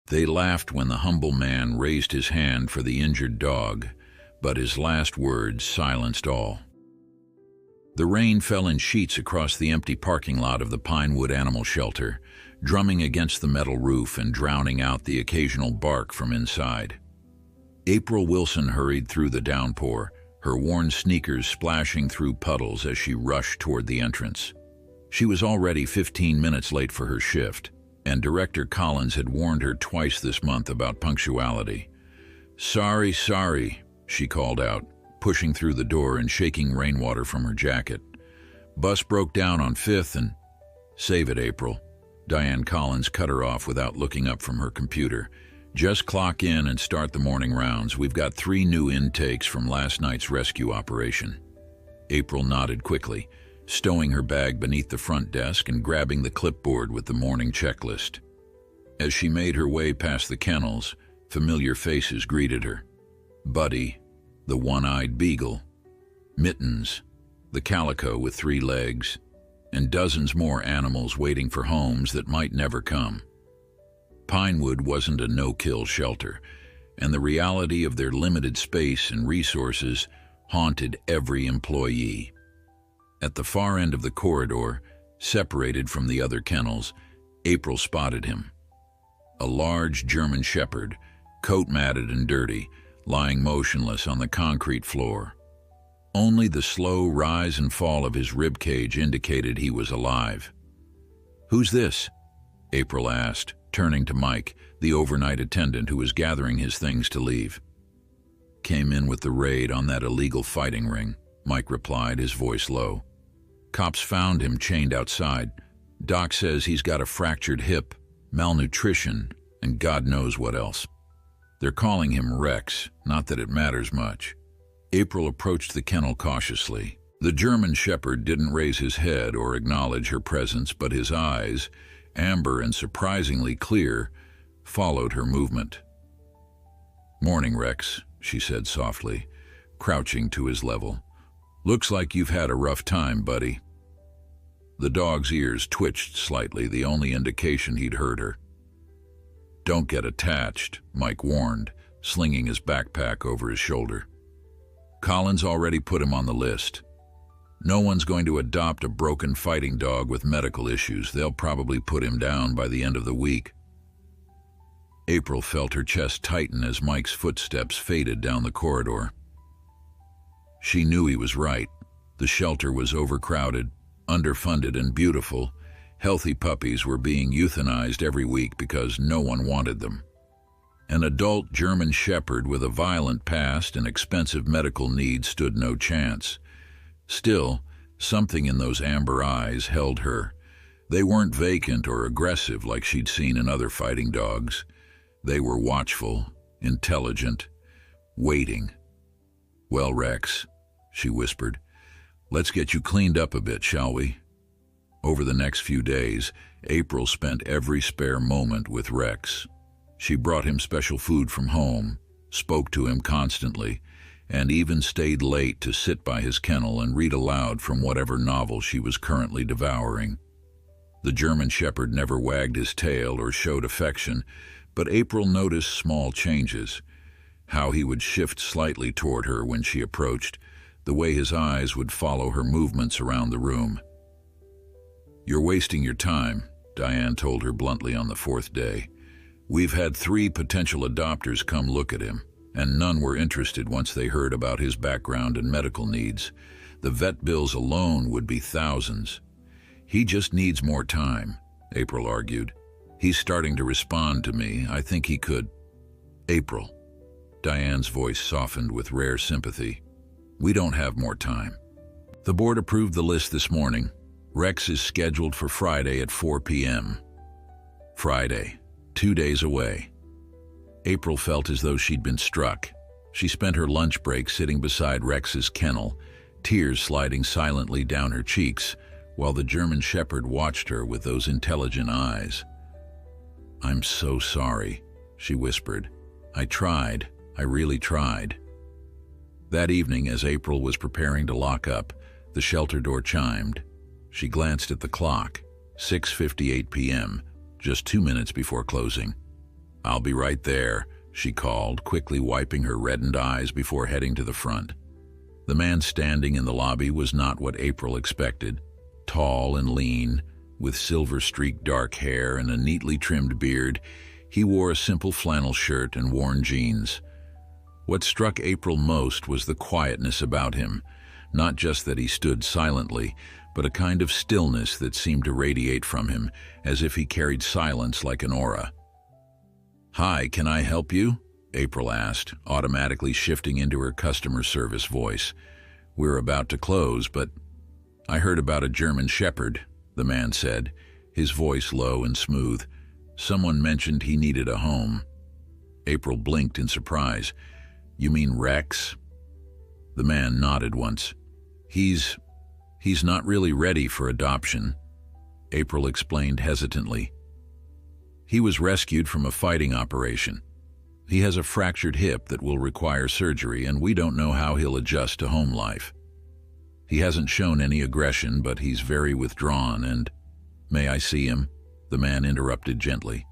They laughed when the humble man raised his hand for the injured dog, but his last words silenced all. The rain fell in sheets across the empty parking lot of the Pinewood Animal Shelter, drumming against the metal roof and drowning out the occasional bark from inside. April Wilson hurried through the downpour, her worn sneakers splashing through puddles as she rushed toward the entrance. She was already 15 minutes late for her shift, and Director Collins had warned her twice this month about punctuality. "Sorry, she called out, pushing through the door and shaking rainwater from her jacket. "Bus broke down on 5th and—" "Save it, April." Diane Collins cut her off without looking up from her computer. "Just clock in and start the morning rounds. We've got 3 new intakes from last night's rescue operation." April nodded quickly, stowing her bag beneath the front desk and grabbing the clipboard with the morning checklist. As she made her way past the kennels, familiar faces greeted her. Buddy, the one-eyed beagle, Mittens, the calico with 3 legs, and dozens more animals waiting for homes that might never come. Pinewood wasn't a no-kill shelter, and the reality of their limited space and resources haunted every employee. At the far end of the corridor, separated from the other kennels, April spotted him. A large German shepherd, coat matted and dirty, lying motionless on the concrete floor. Only the slow rise and fall of his rib cage indicated he was alive. "Who's this?" April asked, turning to Mike, the overnight attendant who was gathering his things to leave. "Came in with the raid on that illegal fighting ring," Mike replied, his voice low. "Cops found him chained outside. Doc says he's got a fractured hip, malnutrition, and God knows what else. They're calling him Rex, not that it matters much." April approached the kennel cautiously. The German shepherd didn't raise his head or acknowledge her presence, but his eyes, amber and surprisingly clear, followed her movement. "Morning, Rex," she said softly, crouching to his level. "Looks like you've had a rough time, buddy." The dog's ears twitched slightly, the only indication he'd heard her. "Don't get attached," Mike warned, slinging his backpack over his shoulder. "Collins already put him on the list. No one's going to adopt a broken fighting dog with medical issues. They'll probably put him down by the end of the week." April felt her chest tighten as Mike's footsteps faded down the corridor. She knew he was right. The shelter was overcrowded, underfunded, and beautiful. Healthy puppies were being euthanized every week because no one wanted them. An adult German shepherd with a violent past and expensive medical needs stood no chance. Still, something in those amber eyes held her. They weren't vacant or aggressive like she'd seen in other fighting dogs. They were watchful, intelligent, waiting. "Well, Rex," she whispered, "let's get you cleaned up a bit, shall we?" Over the next few days, April spent every spare moment with Rex. She brought him special food from home, spoke to him constantly, and even stayed late to sit by his kennel and read aloud from whatever novel she was currently devouring. The German shepherd never wagged his tail or showed affection, but April noticed small changes. How he would shift slightly toward her when she approached, the way his eyes would follow her movements around the room. "You're wasting your time," Diane told her bluntly on the 4th day. "We've had 3 potential adopters come look at him, and none were interested once they heard about his background and medical needs. The vet bills alone would be thousands." "He just needs more time," April argued. "He's starting to respond to me. I think he could—" "April." Diane's voice softened with rare sympathy. "We don't have more time. The board approved the list this morning. Rex is scheduled for Friday at 4 p.m. Friday, 2 days away." April felt as though she'd been struck. She spent her lunch break sitting beside Rex's kennel, tears sliding silently down her cheeks, while the German shepherd watched her with those intelligent eyes. "I'm so sorry," she whispered. "I tried. I really tried." That evening, as April was preparing to lock up, the shelter door chimed. She glanced at the clock, 6:58 p.m., just 2 minutes before closing. "I'll be right there," she called, quickly wiping her reddened eyes before heading to the front. The man standing in the lobby was not what April expected. Tall and lean, with silver-streaked dark hair and a neatly trimmed beard, he wore a simple flannel shirt and worn jeans. What struck April most was the quietness about him, not just that he stood silently, but a kind of stillness that seemed to radiate from him, as if he carried silence like an aura. "Hi, can I help you?" April asked, automatically shifting into her customer service voice. "We're about to close, but—" "I heard about a German Shepherd," the man said, his voice low and smooth. "Someone mentioned he needed a home." April blinked in surprise. "You mean Rex?" The man nodded once. He's not really ready for adoption," April explained hesitantly. "He was rescued from a fighting operation. He has a fractured hip that will require surgery, and we don't know how he'll adjust to home life. He hasn't shown any aggression, but he's very withdrawn and—" "May I see him?" the man interrupted gently.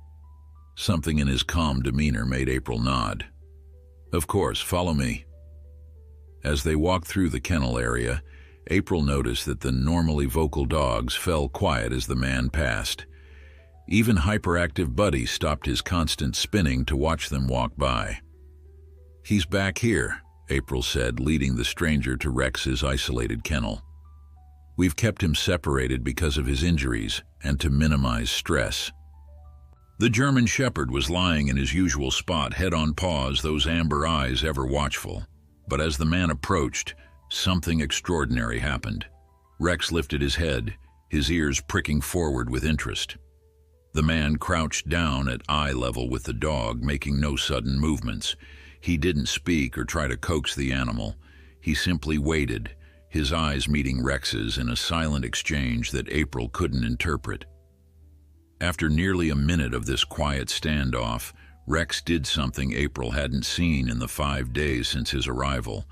Something in his calm demeanor made April nod. "Of course, follow me." As they walked through the kennel area, April noticed that the normally vocal dogs fell quiet as the man passed. Even hyperactive Buddy stopped his constant spinning to watch them walk by. "He's back here," April said, leading the stranger to Rex's isolated kennel. "We've kept him separated because of his injuries and to minimize stress." The German Shepherd was lying in his usual spot, head on paws, those amber eyes ever watchful. But as the man approached, something extraordinary happened. Rex lifted his head, his ears pricking forward with interest. The man crouched down at eye level with the dog, making no sudden movements. He didn't speak or try to coax the animal. He simply waited, his eyes meeting Rex's in a silent exchange that April couldn't interpret. After nearly a minute of this quiet standoff, Rex did something April hadn't seen in the 5 days since his arrival.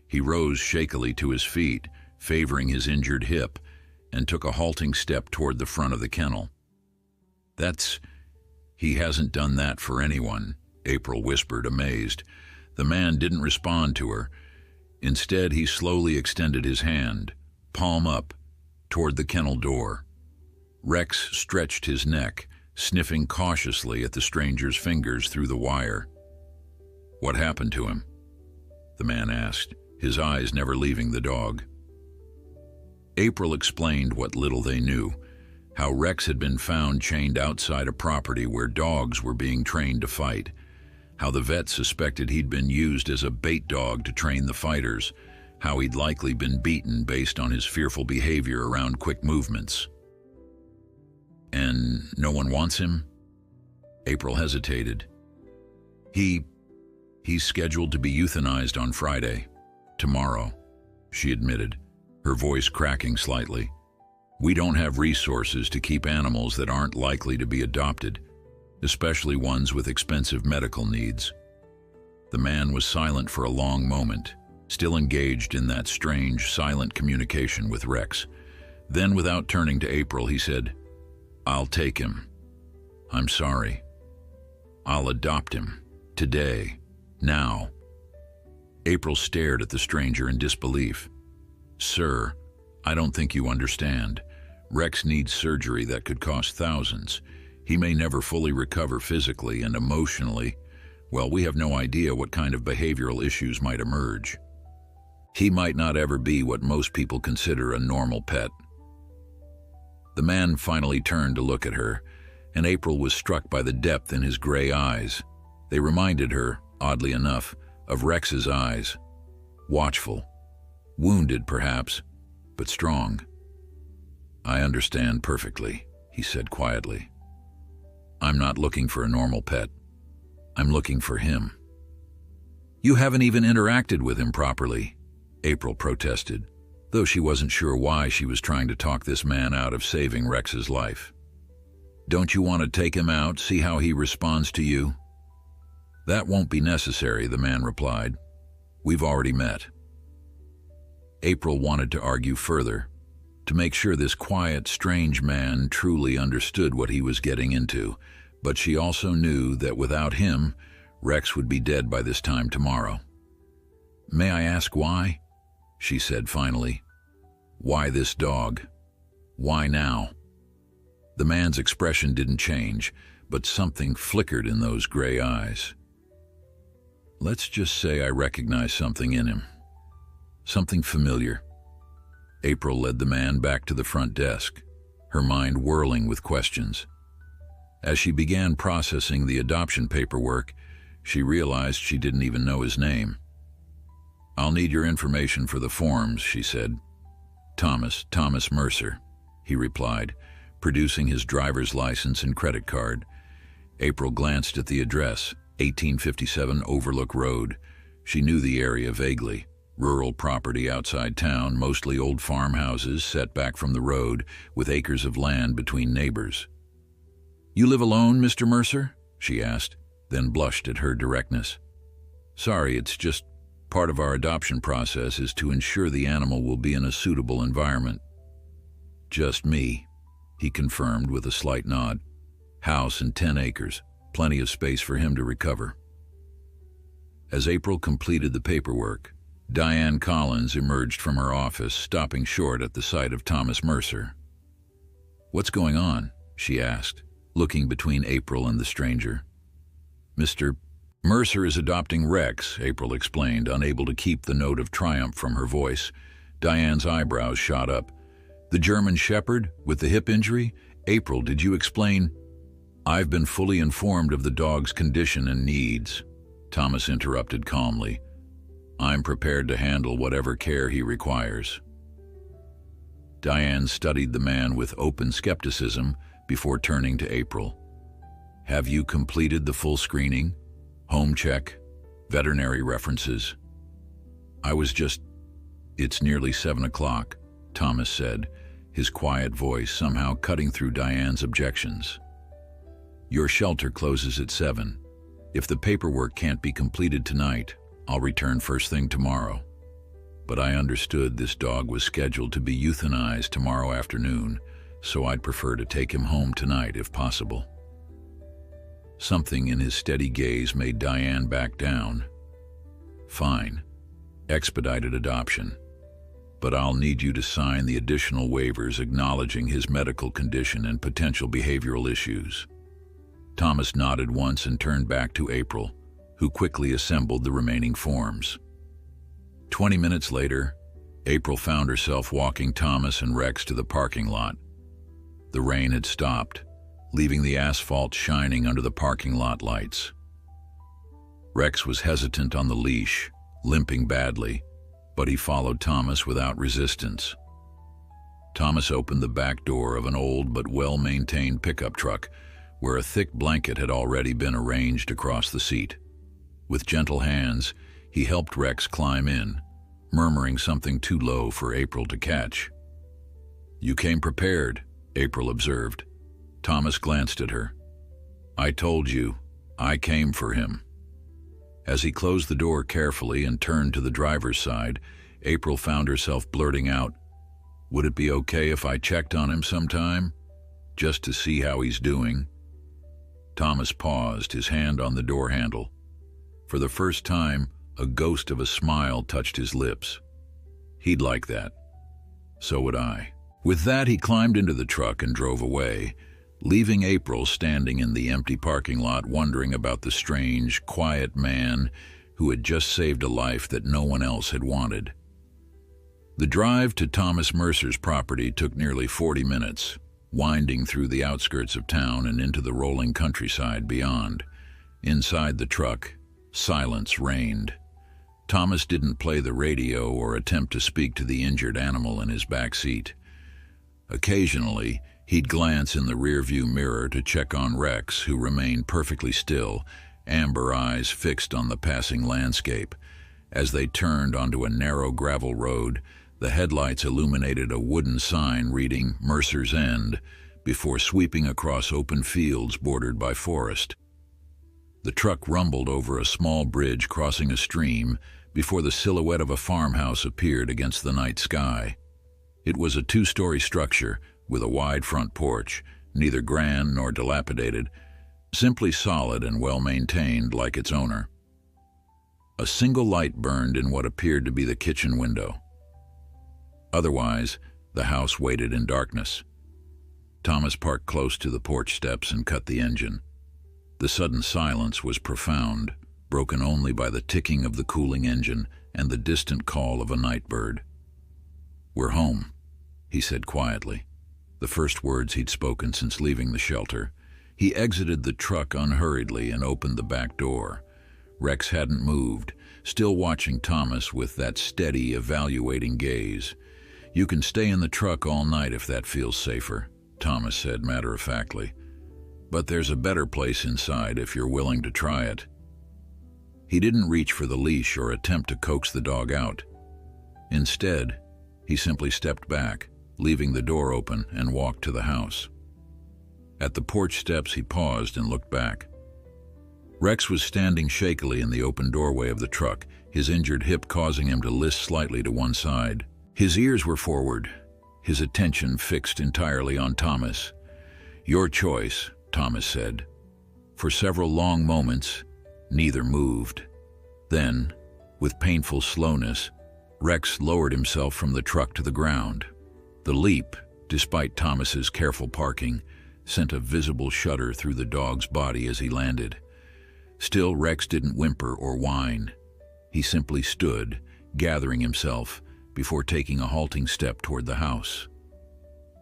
He rose shakily to his feet, favoring his injured hip, and took a halting step toward the front of the kennel. He hasn't done that for anyone," April whispered, amazed. The man didn't respond to her. Instead, he slowly extended his hand, palm up, toward the kennel door. Rex stretched his neck, sniffing cautiously at the stranger's fingers through the wire. "What happened to him?" the man asked, his eyes never leaving the dog. April explained what little they knew, how Rex had been found chained outside a property where dogs were being trained to fight, how the vet suspected he'd been used as a bait dog to train the fighters, how he'd likely been beaten based on his fearful behavior around quick movements. "And no one wants him?" April hesitated. He's scheduled to be euthanized on Friday. Tomorrow," she admitted, her voice cracking slightly. "We don't have resources to keep animals that aren't likely to be adopted, especially ones with expensive medical needs." The man was silent for a long moment, still engaged in that strange, silent communication with Rex. Then, without turning to April, he said, "I'll take him. I'm sorry. I'll adopt him. Today. Now." April stared at the stranger in disbelief. "Sir, I don't think you understand. Rex needs surgery that could cost thousands. He may never fully recover physically and emotionally. Well, we have no idea what kind of behavioral issues might emerge. He might not ever be what most people consider a normal pet." The man finally turned to look at her, and April was struck by the depth in his gray eyes. They reminded her, oddly enough, of Rex's eyes. Watchful, wounded perhaps, but strong. "I understand perfectly," he said quietly. "I'm not looking for a normal pet. I'm looking for him." "You haven't even interacted with him properly," April protested, though she wasn't sure why she was trying to talk this man out of saving Rex's life. "Don't you want to take him out, see how he responds to you?" "That won't be necessary," the man replied. "We've already met." April wanted to argue further, to make sure this quiet, strange man truly understood what he was getting into, But she also knew that without him, Rex would be dead by this time tomorrow. "May I ask why?" she said finally. "Why this dog? Why now?" The man's expression didn't change, but something flickered in those gray eyes. "Let's just say I recognize something in him. Something familiar." April led the man back to the front desk, her mind whirling with questions. As she began processing the adoption paperwork, she realized she didn't even know his name. "I'll need your information for the forms," she said. Thomas Mercer," he replied, producing his driver's license and credit card. April glanced at the address, 1857 Overlook Road. She knew the area vaguely. Rural property outside town, mostly old farmhouses set back from the road, with acres of land between neighbors. "You live alone, Mr. Mercer?" she asked, then blushed at her directness. "Sorry, it's just part of our adoption process is to ensure the animal will be in a suitable environment." "Just me," he confirmed with a slight nod. "House and 10 acres, plenty of space for him to recover." As April completed the paperwork, Diane Collins emerged from her office, stopping short at the sight of Thomas Mercer. "What's going on?" she asked, looking between April and the stranger. "Mr. Mercer is adopting Rex," April explained, unable to keep the note of triumph from her voice. Diane's eyebrows shot up. "The German Shepherd with the hip injury? April, did you explain?" "I've been fully informed of the dog's condition and needs," Thomas interrupted calmly. "I'm prepared to handle whatever care he requires." Diane studied the man with open skepticism before turning to April. "Have you completed the full screening? Home check? Veterinary references?" It's nearly 7 o'clock, Thomas said, his quiet voice somehow cutting through Diane's objections. "Your shelter closes at 7. If the paperwork can't be completed tonight, I'll return first thing tomorrow. But I understood this dog was scheduled to be euthanized tomorrow afternoon, so I'd prefer to take him home tonight if possible." Something in his steady gaze made Diane back down. "Fine. Expedited adoption. But I'll need you to sign the additional waivers acknowledging his medical condition and potential behavioral issues." Thomas nodded once and turned back to April, who quickly assembled the remaining forms. 20 minutes later, April found herself walking Thomas and Rex to the parking lot. The rain had stopped, leaving the asphalt shining under the parking lot lights. Rex was hesitant on the leash, limping badly, but he followed Thomas without resistance. Thomas opened the back door of an old but well-maintained pickup truck, where a thick blanket had already been arranged across the seat. With gentle hands, he helped Rex climb in, murmuring something too low for April to catch. "You came prepared," April observed. Thomas glanced at her. "I told you, I came for him." As he closed the door carefully and turned to the driver's side, April found herself blurting out, "Would it be okay if I checked on him sometime? Just to see how he's doing?" Thomas paused, his hand on the door handle. For the first time, a ghost of a smile touched his lips. "He'd like that. So would I." With that, he climbed into the truck and drove away, leaving April standing in the empty parking lot wondering about the strange, quiet man who had just saved a life that no one else had wanted. The drive to Thomas Mercer's property took nearly 40 minutes, winding through the outskirts of town and into the rolling countryside beyond. Inside the truck, silence reigned. Thomas didn't play the radio or attempt to speak to the injured animal in his back seat. Occasionally, he'd glance in the rearview mirror to check on Rex, who remained perfectly still, amber eyes fixed on the passing landscape. As they turned onto a narrow gravel road, the headlights illuminated a wooden sign reading Mercer's End before sweeping across open fields bordered by forest. The truck rumbled over a small bridge crossing a stream before the silhouette of a farmhouse appeared against the night sky. It was a 2-story structure with a wide front porch, neither grand nor dilapidated, simply solid and well-maintained like its owner. A single light burned in what appeared to be the kitchen window. Otherwise, the house waited in darkness. Thomas parked close to the porch steps and cut the engine. The sudden silence was profound, broken only by the ticking of the cooling engine and the distant call of a night bird. "We're home," he said quietly, the first words he'd spoken since leaving the shelter. He exited the truck unhurriedly and opened the back door. Rex hadn't moved, still watching Thomas with that steady, evaluating gaze. "You can stay in the truck all night if that feels safer," Thomas said matter-of-factly. "But there's a better place inside if you're willing to try it." He didn't reach for the leash or attempt to coax the dog out. Instead, he simply stepped back, leaving the door open, and walked to the house. At the porch steps, he paused and looked back. Rex was standing shakily in the open doorway of the truck, his injured hip causing him to list slightly to one side. His ears were forward, his attention fixed entirely on Thomas. "Your choice," Thomas said. For several long moments, neither moved. Then, with painful slowness, Rex lowered himself from the truck to the ground. The leap, despite Thomas's careful parking, sent a visible shudder through the dog's body as he landed. Still, Rex didn't whimper or whine. He simply stood, gathering himself, before taking a halting step toward the house.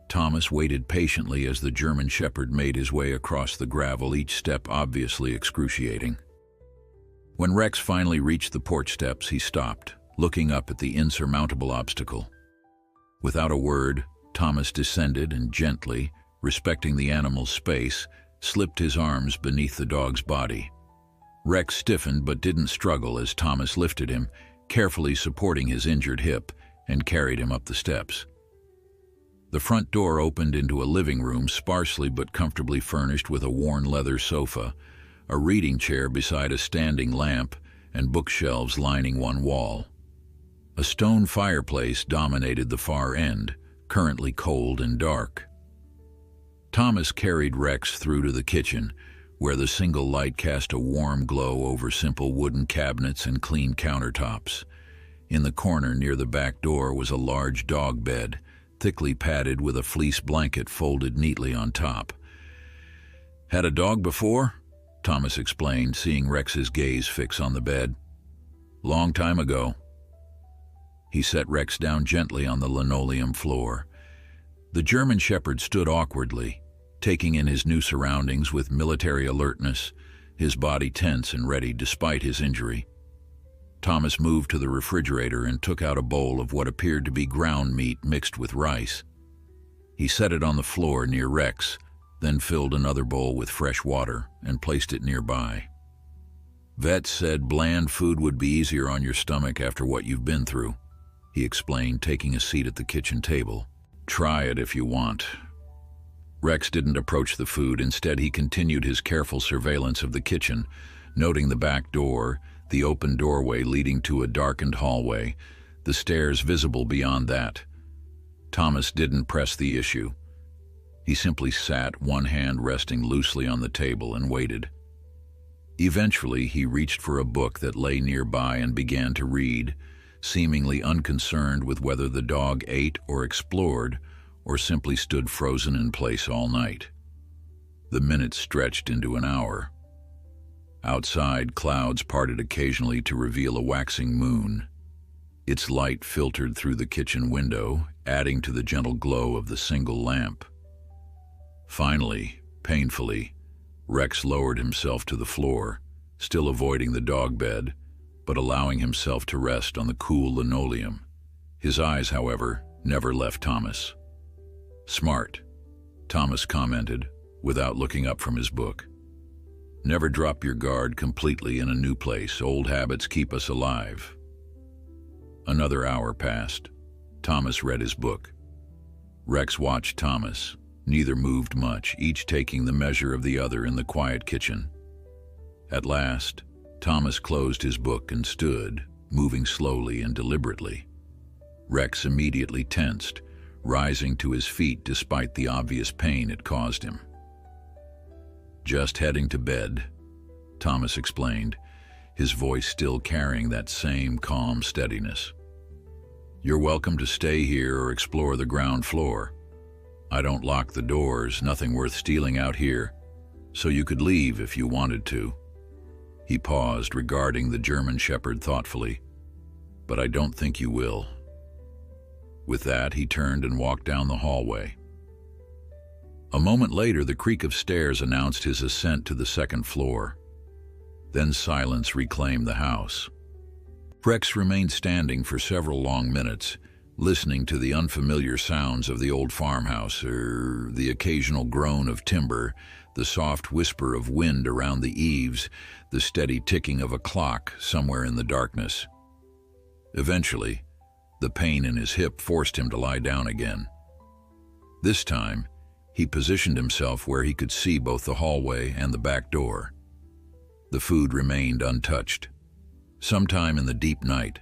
Thomas waited patiently as the German Shepherd made his way across the gravel, each step obviously excruciating. When Rex finally reached the porch steps, he stopped, looking up at the insurmountable obstacle. Without a word, Thomas descended and gently, respecting the animal's space, slipped his arms beneath the dog's body. Rex stiffened but didn't struggle as Thomas lifted him, carefully supporting his injured hip, and carried him up the steps. The front door opened into a living room sparsely but comfortably furnished with a worn leather sofa, a reading chair beside a standing lamp, and bookshelves lining one wall. A stone fireplace dominated the far end, currently cold and dark. Thomas carried Rex through to the kitchen, where the single light cast a warm glow over simple wooden cabinets and clean countertops. In the corner near the back door was a large dog bed, thickly padded with a fleece blanket folded neatly on top. "Had a dog before?" Thomas explained, seeing Rex's gaze fix on the bed. "Long time ago." He set Rex down gently on the linoleum floor. The German Shepherd stood awkwardly, taking in his new surroundings with military alertness, his body tense and ready despite his injury. Thomas moved to the refrigerator and took out a bowl of what appeared to be ground meat mixed with rice. He set it on the floor near Rex, then filled another bowl with fresh water and placed it nearby. "Vet said bland food would be easier on your stomach after what you've been through," he explained, taking a seat at the kitchen table. "Try it if you want." Rex didn't approach the food. Instead, he continued his careful surveillance of the kitchen, noting the back door, the open doorway leading to a darkened hallway, the stairs visible beyond that. Thomas didn't press the issue. He simply sat, one hand resting loosely on the table, and waited. Eventually, he reached for a book that lay nearby and began to read, seemingly unconcerned with whether the dog ate or explored, or simply stood frozen in place all night. The minutes stretched into an hour. Outside, clouds parted occasionally to reveal a waxing moon. Its light filtered through the kitchen window, adding to the gentle glow of the single lamp. Finally, painfully, Rex lowered himself to the floor, still avoiding the dog bed, but allowing himself to rest on the cool linoleum. His eyes, however, never left Thomas. "Smart," Thomas commented, without looking up from his book. "Never drop your guard completely in a new place. Old habits keep us alive." Another hour passed. Thomas read his book. Rex watched Thomas. Neither moved much, each taking the measure of the other in the quiet kitchen. At last, Thomas closed his book and stood, moving slowly and deliberately. Rex immediately tensed, rising to his feet despite the obvious pain it caused him. "Just heading to bed," Thomas explained, his voice still carrying that same calm steadiness. "You're welcome to stay here or explore the ground floor. I don't lock the doors, nothing worth stealing out here, so you could leave if you wanted to." He paused, regarding the German shepherd thoughtfully. "But I don't think you will." With that, he turned and walked down the hallway. A moment later, the creak of stairs announced his ascent to the second floor. Then silence reclaimed the house. Rex remained standing for several long minutes, listening to the unfamiliar sounds of the old farmhouse, the occasional groan of timber, the soft whisper of wind around the eaves, the steady ticking of a clock somewhere in the darkness. Eventually, the pain in his hip forced him to lie down again. This time, he positioned himself where he could see both the hallway and the back door. The food remained untouched. Sometime in the deep night,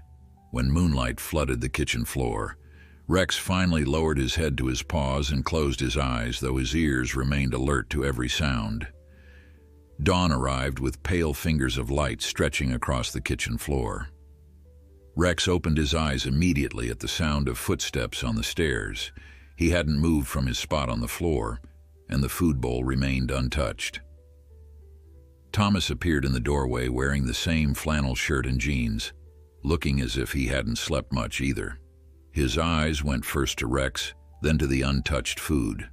when moonlight flooded the kitchen floor, Rex finally lowered his head to his paws and closed his eyes, though his ears remained alert to every sound. Dawn arrived with pale fingers of light stretching across the kitchen floor. Rex opened his eyes immediately at the sound of footsteps on the stairs. He hadn't moved from his spot on the floor, and the food bowl remained untouched. Thomas appeared in the doorway wearing the same flannel shirt and jeans, looking as if he hadn't slept much either. His eyes went first to Rex, then to the untouched food.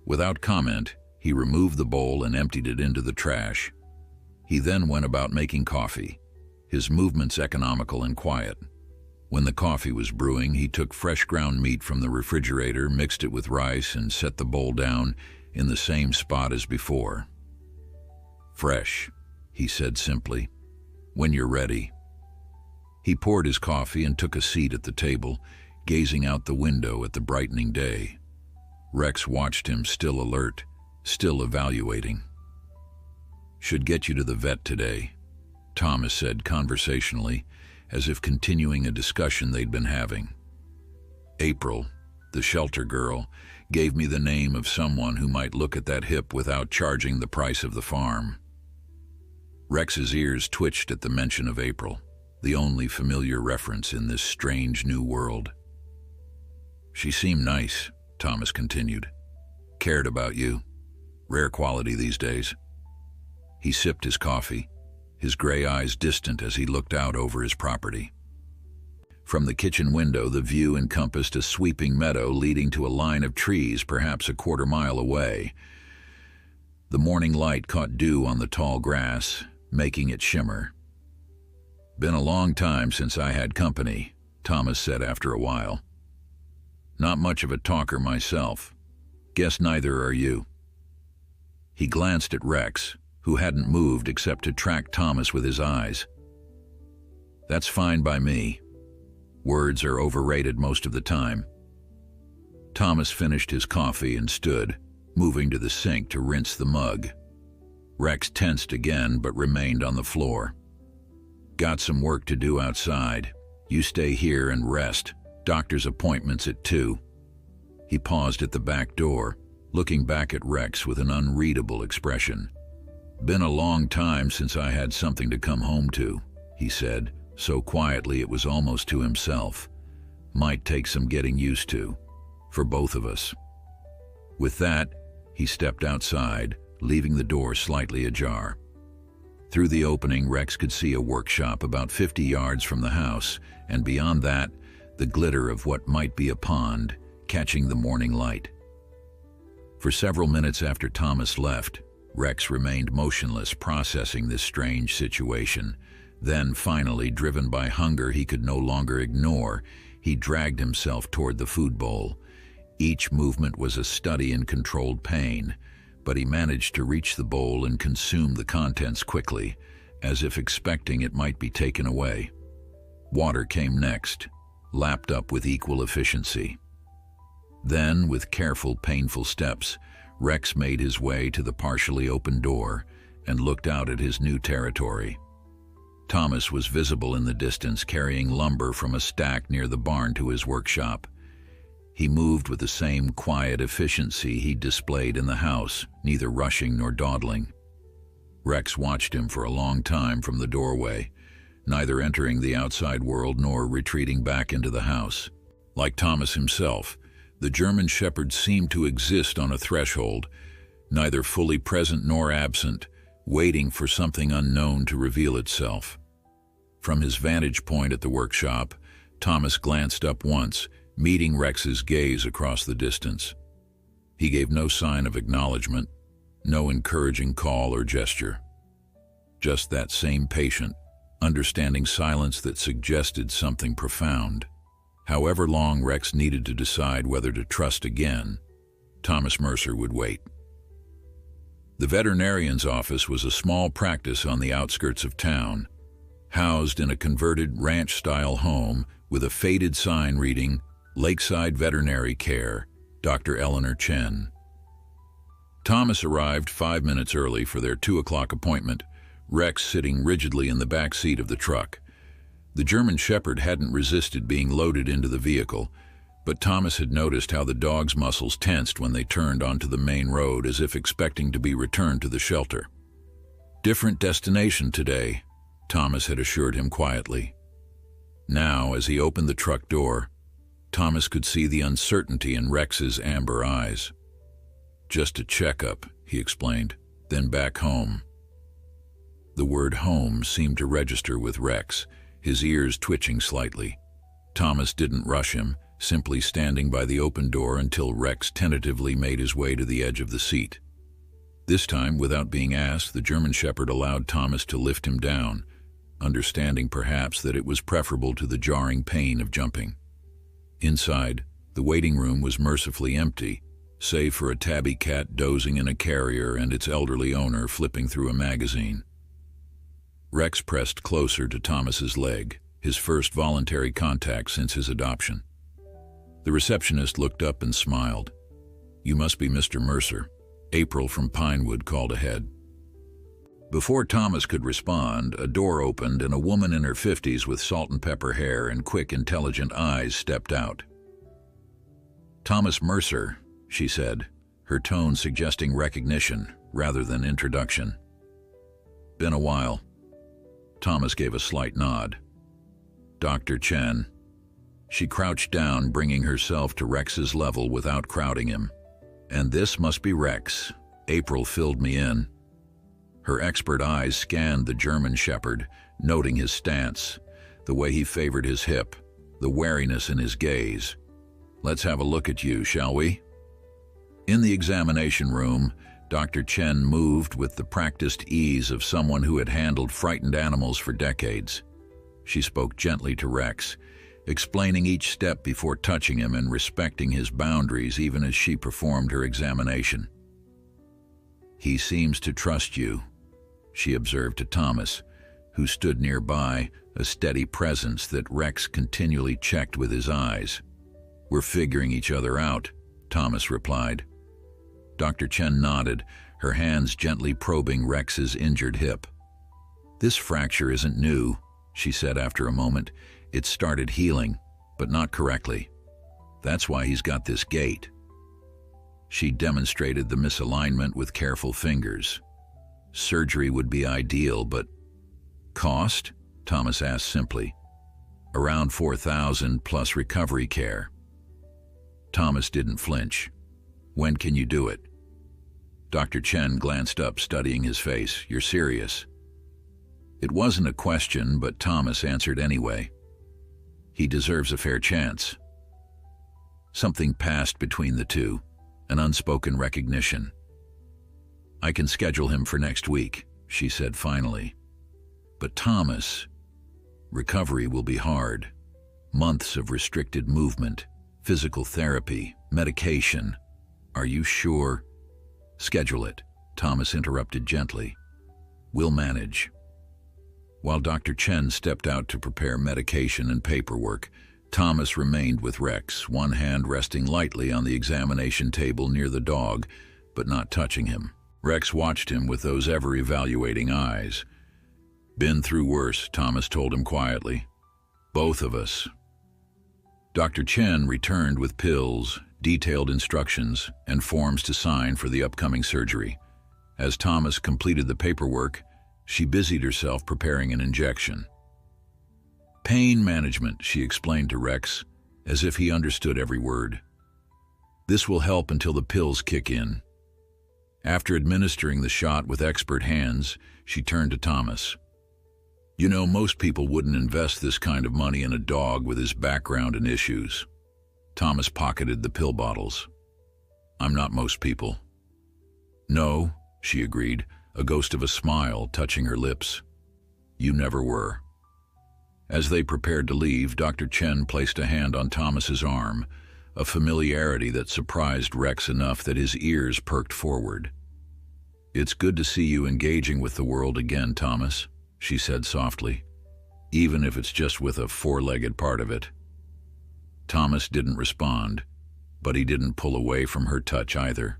Without comment, he removed the bowl and emptied it into the trash. He then went about making coffee, his movements economical and quiet. When the coffee was brewing, he took fresh ground meat from the refrigerator, mixed it with rice, and set the bowl down in the same spot as before. "Fresh," he said simply. "When you're ready." He poured his coffee and took a seat at the table, gazing out the window at the brightening day. Rex watched him, still alert, still evaluating. "Should get you to the vet today," Thomas said conversationally, as if continuing a discussion they'd been having. "April, the shelter girl, gave me the name of someone who might look at that hip without charging the price of the farm." Rex's ears twitched at the mention of April, the only familiar reference in this strange new world. "She seemed nice," Thomas continued. "Cared about you. Rare quality these days." He sipped his coffee, his gray eyes distant as he looked out over his property. From the kitchen window, the view encompassed a sweeping meadow leading to a line of trees perhaps a quarter-mile away. The morning light caught dew on the tall grass, making it shimmer. "Been a long time since I had company," Thomas said after a while. "Not much of a talker myself. Guess neither are you." He glanced at Rex, who hadn't moved except to track Thomas with his eyes. "That's fine by me. Words are overrated most of the time." Thomas finished his coffee and stood, moving to the sink to rinse the mug. Rex tensed again but remained on the floor. "Got some work to do outside. You stay here and rest. Doctor's appointment's at 2. He paused at the back door, looking back at Rex with an unreadable expression. "Been a long time since I had something to come home to," he said, so quietly it was almost to himself. "Might take some getting used to, for both of us." With that, he stepped outside, leaving the door slightly ajar. Through the opening, Rex could see a workshop about 50 yards from the house, and beyond that, the glitter of what might be a pond, catching the morning light. For several minutes after Thomas left, Rex remained motionless, processing this strange situation. Then, finally, driven by hunger he could no longer ignore, he dragged himself toward the food bowl. Each movement was a study in controlled pain, but he managed to reach the bowl and consume the contents quickly, as if expecting it might be taken away. Water came next, lapped up with equal efficiency. Then, with careful, painful steps, Rex made his way to the partially open door and looked out at his new territory. Thomas was visible in the distance, carrying lumber from a stack near the barn to his workshop. He moved with the same quiet efficiency he displayed in the house, neither rushing nor dawdling. Rex watched him for a long time from the doorway, neither entering the outside world nor retreating back into the house. Like Thomas himself, the German Shepherd seemed to exist on a threshold, neither fully present nor absent, waiting for something unknown to reveal itself. From his vantage point at the workshop, Thomas glanced up once, meeting Rex's gaze across the distance. He gave no sign of acknowledgement, no encouraging call or gesture. Just that same patient, understanding silence that suggested something profound. However long Rex needed to decide whether to trust again, Thomas Mercer would wait. The veterinarian's office was a small practice on the outskirts of town, housed in a converted ranch-style home with a faded sign reading, Lakeside Veterinary Care, Dr. Eleanor Chen. Thomas arrived 5 minutes early for their 2 o'clock appointment, Rex sitting rigidly in the back seat of the truck. The German Shepherd hadn't resisted being loaded into the vehicle, but Thomas had noticed how the dog's muscles tensed when they turned onto the main road as if expecting to be returned to the shelter. "Different destination today," Thomas had assured him quietly. Now, as he opened the truck door, Thomas could see the uncertainty in Rex's amber eyes. "Just a checkup," he explained, "then back home." The word home seemed to register with Rex, his ears twitching slightly. Thomas didn't rush him, simply standing by the open door until Rex tentatively made his way to the edge of the seat. This time, without being asked, the German Shepherd allowed Thomas to lift him down, understanding perhaps that it was preferable to the jarring pain of jumping. Inside, the waiting room was mercifully empty, save for a tabby cat dozing in a carrier and its elderly owner flipping through a magazine. Rex pressed closer to Thomas's leg, his first voluntary contact since his adoption. The receptionist looked up and smiled. "You must be Mr. Mercer," April from Pinewood called ahead. Before Thomas could respond, a door opened and a woman in her 50s with salt and pepper hair and quick, intelligent eyes stepped out. "Thomas Mercer," she said, her tone suggesting recognition rather than introduction. "Been a while." Thomas gave a slight nod. "Dr. Chen." She crouched down, bringing herself to Rex's level without crowding him. "And this must be Rex. April filled me in." Her expert eyes scanned the German Shepherd, noting his stance, the way he favored his hip, the wariness in his gaze. "Let's have a look at you, shall we?" In the examination room, Dr. Chen moved with the practiced ease of someone who had handled frightened animals for decades. She spoke gently to Rex, explaining each step before touching him and respecting his boundaries even as she performed her examination. "He seems to trust you," she observed to Thomas, who stood nearby, a steady presence that Rex continually checked with his eyes. "We're figuring each other out," Thomas replied. Dr. Chen nodded, her hands gently probing Rex's injured hip. "This fracture isn't new," she said after a moment. "It started healing, but not correctly. That's why he's got this gait." She demonstrated the misalignment with careful fingers. "Surgery would be ideal, but..." "Cost?" Thomas asked simply. "Around 4,000 plus recovery care." Thomas didn't flinch. "When can you do it?" Dr. Chen glanced up, studying his face. "You're serious?" It wasn't a question, but Thomas answered anyway. "He deserves a fair chance." Something passed between the two, an unspoken recognition. "I can schedule him for next week," she said finally. "But Thomas, recovery will be hard. Months of restricted movement, physical therapy, medication. Are you sure?" "Schedule it," Thomas interrupted gently. "We'll manage." While Dr. Chen stepped out to prepare medication and paperwork, Thomas remained with Rex, one hand resting lightly on the examination table near the dog, but not touching him. Rex watched him with those ever-evaluating eyes. "Been through worse," Thomas told him quietly. "Both of us." Dr. Chen returned with pills, detailed instructions, and forms to sign for the upcoming surgery. As Thomas completed the paperwork, she busied herself preparing an injection. "Pain management," she explained to Rex, as if he understood every word. "This will help until the pills kick in." After administering the shot with expert hands, she turned to Thomas. "You know, most people wouldn't invest this kind of money in a dog with his background and issues." Thomas pocketed the pill bottles. "I'm not most people." "No," she agreed, a ghost of a smile touching her lips. "You never were." As they prepared to leave, Dr. Chen placed a hand on Thomas's arm, a familiarity that surprised Rex enough that his ears perked forward. "It's good to see you engaging with the world again, Thomas," she said softly, "even if it's just with a four-legged part of it." Thomas didn't respond, but he didn't pull away from her touch either.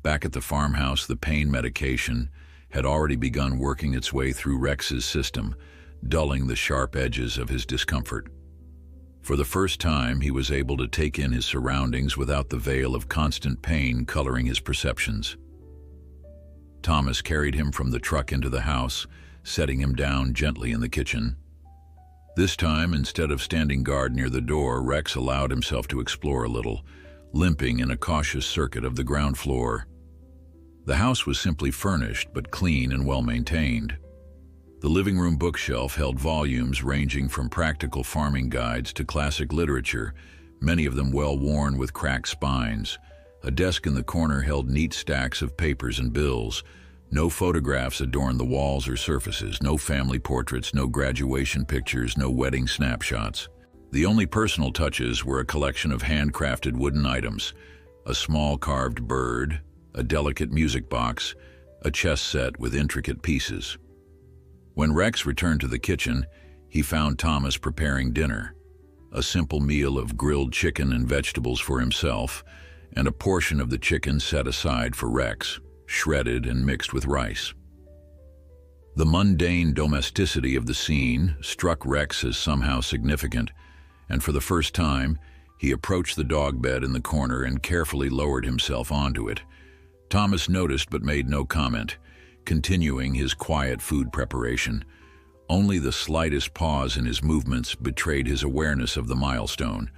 Back at the farmhouse, the pain medication had already begun working its way through Rex's system, dulling the sharp edges of his discomfort. For the first time, he was able to take in his surroundings without the veil of constant pain coloring his perceptions. Thomas carried him from the truck into the house, setting him down gently in the kitchen. This time, instead of standing guard near the door, Rex allowed himself to explore a little, limping in a cautious circuit of the ground floor. The house was simply furnished, but clean and well-maintained. The living room bookshelf held volumes ranging from practical farming guides to classic literature, many of them well-worn with cracked spines. A desk in the corner held neat stacks of papers and bills. No photographs adorned the walls or surfaces, no family portraits, no graduation pictures, no wedding snapshots. The only personal touches were a collection of handcrafted wooden items, a small carved bird, a delicate music box, a chess set with intricate pieces. When Rex returned to the kitchen, he found Thomas preparing dinner, a simple meal of grilled chicken and vegetables for himself, and a portion of the chicken set aside for Rex, shredded and mixed with rice. The mundane domesticity of the scene struck Rex as somehow significant, and for the first time, he approached the dog bed in the corner and carefully lowered himself onto it. Thomas noticed but made no comment, continuing his quiet food preparation. Only the slightest pause in his movements betrayed his awareness of the milestone.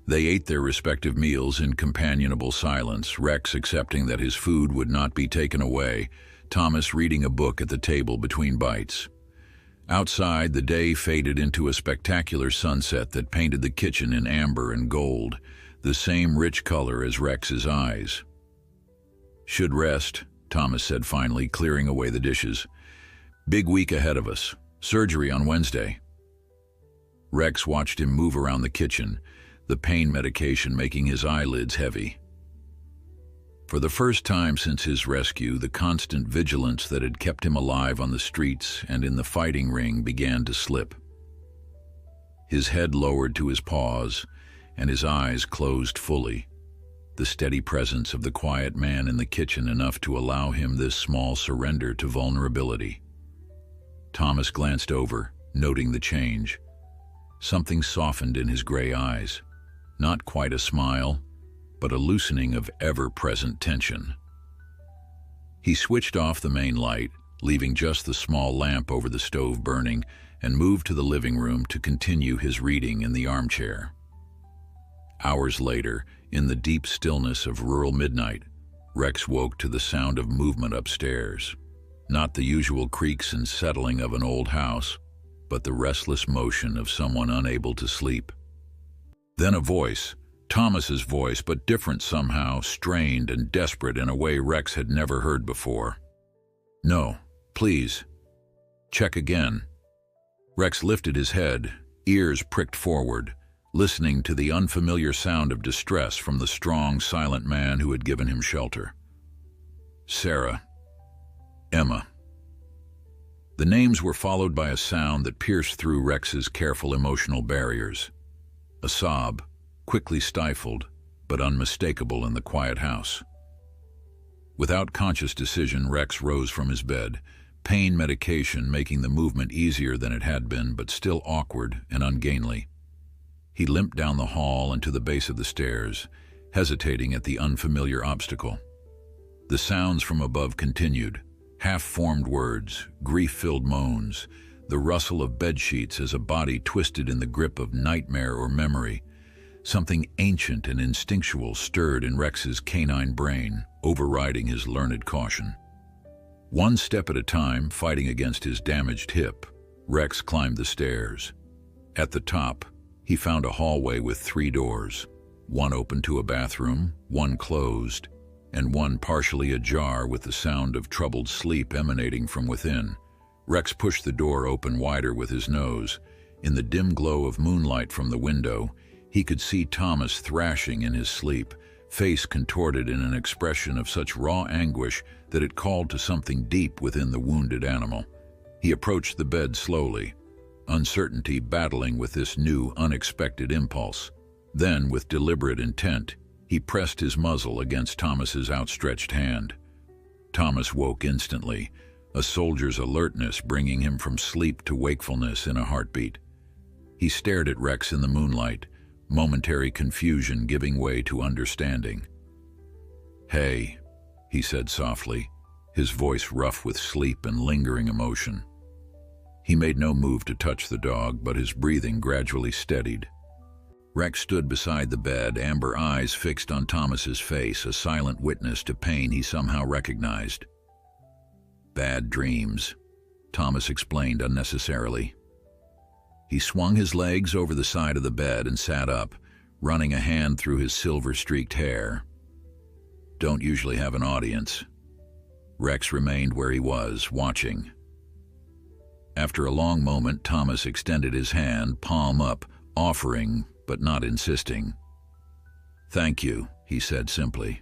They ate their respective meals in companionable silence, Rex accepting that his food would not be taken away, Thomas reading a book at the table between bites. Outside, the day faded into a spectacular sunset that painted the kitchen in amber and gold, the same rich color as Rex's eyes. "Should rest," Thomas said finally, clearing away the dishes. "Big week ahead of us. Surgery on Wednesday." Rex watched him move around the kitchen, the pain medication making his eyelids heavy. For the first time since his rescue, the constant vigilance that had kept him alive on the streets and in the fighting ring began to slip. His head lowered to his paws, and his eyes closed fully, the steady presence of the quiet man in the kitchen enough to allow him this small surrender to vulnerability. Thomas glanced over, noting the change. Something softened in his gray eyes. Not quite a smile, but a loosening of ever-present tension. He switched off the main light, leaving just the small lamp over the stove burning, and moved to the living room to continue his reading in the armchair. Hours later, in the deep stillness of rural midnight, Rex woke to the sound of movement upstairs. Not the usual creaks and settling of an old house, but the restless motion of someone unable to sleep. Then a voice, Thomas's voice, but different somehow, strained and desperate in a way Rex had never heard before. "No, please. Check again." Rex lifted his head, ears pricked forward, listening to the unfamiliar sound of distress from the strong, silent man who had given him shelter. Sarah. Emma. The names were followed by a sound that pierced through Rex's careful emotional barriers. A sob, quickly stifled, but unmistakable in the quiet house. Without conscious decision, Rex rose from his bed, pain medication making the movement easier than it had been, but still awkward and ungainly. He limped down the hall and to the base of the stairs, hesitating at the unfamiliar obstacle. The sounds from above continued, half-formed words, grief-filled moans, the rustle of bedsheets as a body twisted in the grip of nightmare or memory. Something ancient and instinctual stirred in Rex's canine brain, overriding his learned caution. One step at a time, fighting against his damaged hip, Rex climbed the stairs. At the top, he found a hallway with 3 doors, one open to a bathroom, one closed, and one partially ajar with the sound of troubled sleep emanating from within. Rex pushed the door open wider with his nose. In the dim glow of moonlight from the window, he could see Thomas thrashing in his sleep, face contorted in an expression of such raw anguish that it called to something deep within the wounded animal. He approached the bed slowly, uncertainty battling with this new, unexpected impulse. Then, with deliberate intent, he pressed his muzzle against Thomas's outstretched hand. Thomas woke instantly, a soldier's alertness bringing him from sleep to wakefulness in a heartbeat. He stared at Rex in the moonlight, momentary confusion giving way to understanding. "Hey," he said softly, his voice rough with sleep and lingering emotion. He made no move to touch the dog, but his breathing gradually steadied. Rex stood beside the bed, amber eyes fixed on Thomas's face, a silent witness to pain he somehow recognized. "Bad dreams," Thomas explained unnecessarily. He swung his legs over the side of the bed and sat up, running a hand through his silver-streaked hair. "Don't usually have an audience." Rex remained where he was, watching. After a long moment, Thomas extended his hand, palm up, offering, but not insisting. "Thank you," he said simply.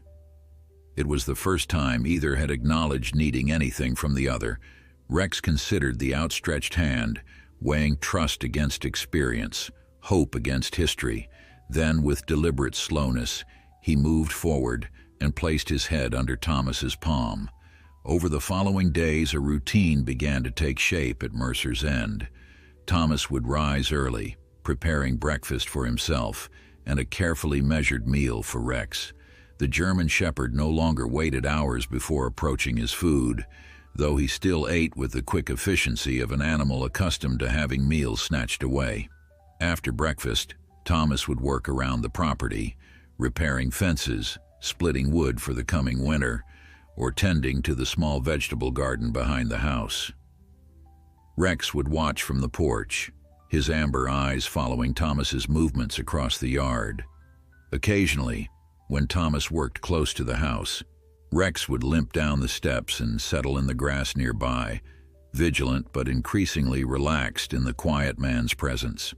It was the first time either had acknowledged needing anything from the other. Rex considered the outstretched hand, weighing trust against experience, hope against history. Then, with deliberate slowness, he moved forward and placed his head under Thomas's palm. Over the following days, a routine began to take shape at Mercer's End. Thomas would rise early, preparing breakfast for himself and a carefully measured meal for Rex. The German Shepherd no longer waited hours before approaching his food, though he still ate with the quick efficiency of an animal accustomed to having meals snatched away. After breakfast, Thomas would work around the property, repairing fences, splitting wood for the coming winter, or tending to the small vegetable garden behind the house. Rex would watch from the porch, his amber eyes following Thomas's movements across the yard. Occasionally, when Thomas worked close to the house, Rex would limp down the steps and settle in the grass nearby, vigilant but increasingly relaxed in the quiet man's presence.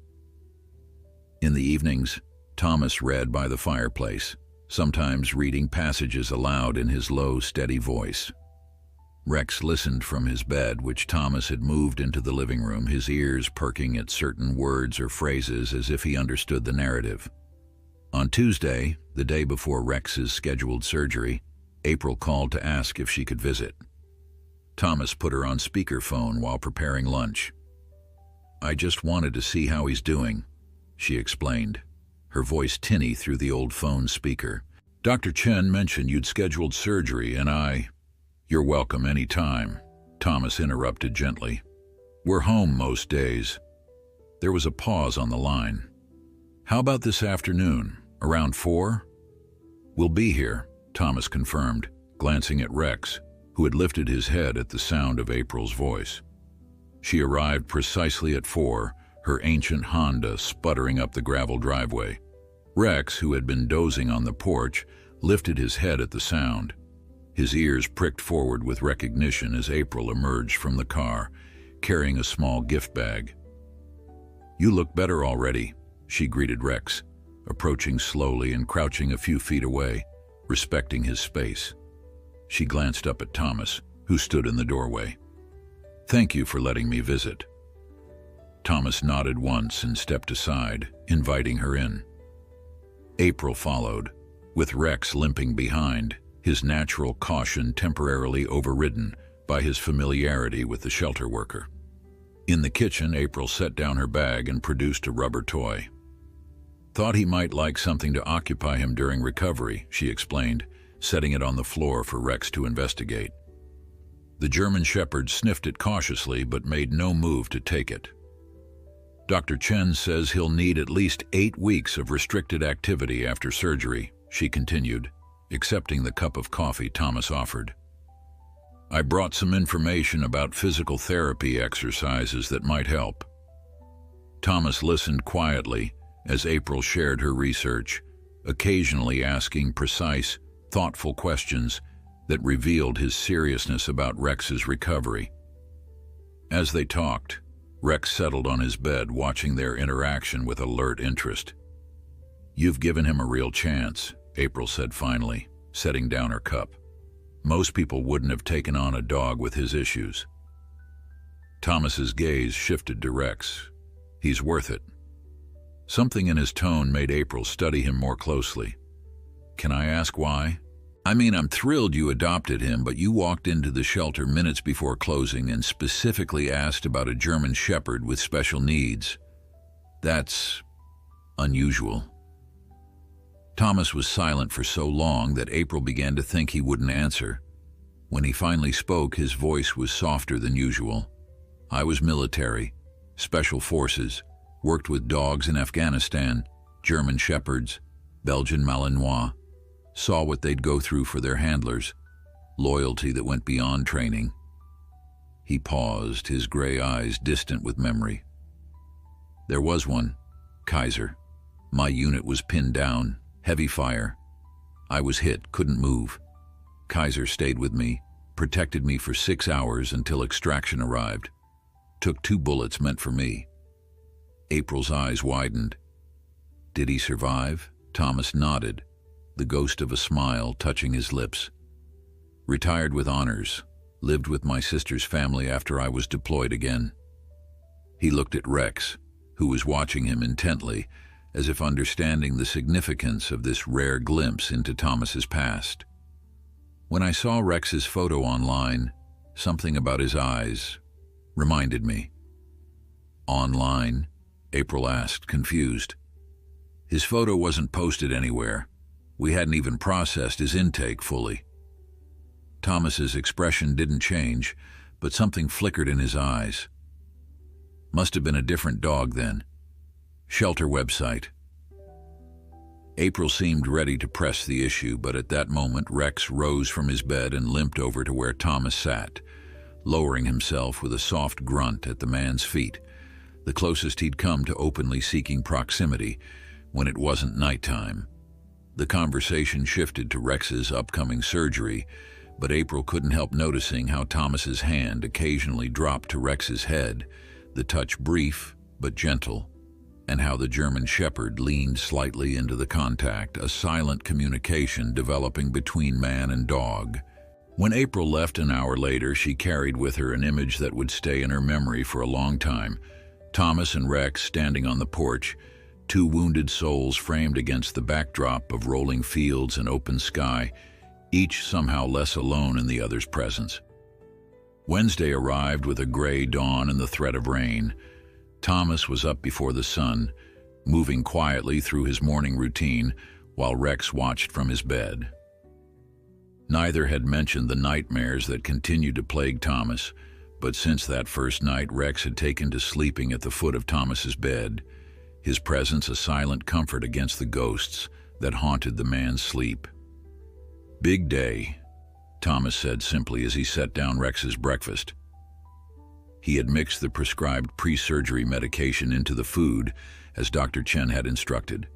In the evenings, Thomas read by the fireplace, sometimes reading passages aloud in his low, steady voice. Rex listened from his bed, which Thomas had moved into the living room, his ears perking at certain words or phrases as if he understood the narrative. On Tuesday, the day before Rex's scheduled surgery, April called to ask if she could visit. Thomas put her on speakerphone while preparing lunch. "I just wanted to see how he's doing," she explained, her voice tinny through the old phone speaker. "Dr. Chen mentioned you'd scheduled surgery and "You're welcome any time," Thomas interrupted gently. "We're home most days." There was a pause on the line. "How about this afternoon, around 4? "We'll be here," Thomas confirmed, glancing at Rex, who had lifted his head at the sound of April's voice. She arrived precisely at 4, her ancient Honda sputtering up the gravel driveway. Rex, who had been dozing on the porch, lifted his head at the sound. His ears pricked forward with recognition as April emerged from the car, carrying a small gift bag. "You look better already," she greeted Rex, approaching slowly and crouching a few feet away, respecting his space. She glanced up at Thomas, who stood in the doorway. "Thank you for letting me visit." Thomas nodded once and stepped aside, inviting her in. April followed, with Rex limping behind, his natural caution temporarily overridden by his familiarity with the shelter worker. In the kitchen, April set down her bag and produced a rubber toy. Thought he might like something to occupy him during recovery, she explained, setting it on the floor for Rex to investigate. The German Shepherd sniffed it cautiously but made no move to take it. Dr. Chen says he'll need at least 8 weeks of restricted activity after surgery, she continued, accepting the cup of coffee Thomas offered. I brought some information about physical therapy exercises that might help. Thomas listened quietly as April shared her research, occasionally asking precise, thoughtful questions that revealed his seriousness about Rex's recovery. As they talked, Rex settled on his bed, watching their interaction with alert interest. You've given him a real chance, April said finally, setting down her cup. Most people wouldn't have taken on a dog with his issues. Thomas's gaze shifted to Rex. He's worth it. Something in his tone made April study him more closely. Can I ask why? I mean, I'm thrilled you adopted him, but you walked into the shelter minutes before closing and specifically asked about a German Shepherd with special needs. That's unusual. Thomas was silent for so long that April began to think he wouldn't answer. When he finally spoke, his voice was softer than usual. I was military, special forces, worked with dogs in Afghanistan, German Shepherds, Belgian Malinois, saw what they'd go through for their handlers, loyalty that went beyond training. He paused, his gray eyes distant with memory. There was one, Kaiser. My unit was pinned down, heavy fire. I was hit, couldn't move. Kaiser stayed with me, protected me for 6 hours until extraction arrived. Took 2 bullets meant for me. April's eyes widened. Did he survive? Thomas nodded, the ghost of a smile touching his lips. Retired with honors, lived with my sister's family after I was deployed again. He looked at Rex, who was watching him intently, as if understanding the significance of this rare glimpse into Thomas's past. When I saw Rex's photo online, something about his eyes reminded me. Online? April asked, confused. His photo wasn't posted anywhere. We hadn't even processed his intake fully. Thomas's expression didn't change, but something flickered in his eyes. Must have been a different dog then. Shelter website. April seemed ready to press the issue, but at that moment Rex rose from his bed and limped over to where Thomas sat, lowering himself with a soft grunt at the man's feet, the closest he'd come to openly seeking proximity when it wasn't nighttime. The conversation shifted to Rex's upcoming surgery, but April couldn't help noticing how Thomas's hand occasionally dropped to Rex's head, the touch brief but gentle, and how the German Shepherd leaned slightly into the contact, a silent communication developing between man and dog. When April left an hour later, she carried with her an image that would stay in her memory for a long time. Thomas and Rex standing on the porch, 2 wounded souls framed against the backdrop of rolling fields and open sky, each somehow less alone in the other's presence. Wednesday arrived with a gray dawn and the threat of rain. Thomas was up before the sun, moving quietly through his morning routine, while Rex watched from his bed. Neither had mentioned the nightmares that continued to plague Thomas, but since that first night Rex had taken to sleeping at the foot of Thomas's bed, his presence a silent comfort against the ghosts that haunted the man's sleep. Big day, Thomas said simply as he set down Rex's breakfast. He had mixed the prescribed pre-surgery medication into the food, as Dr. Chen had instructed.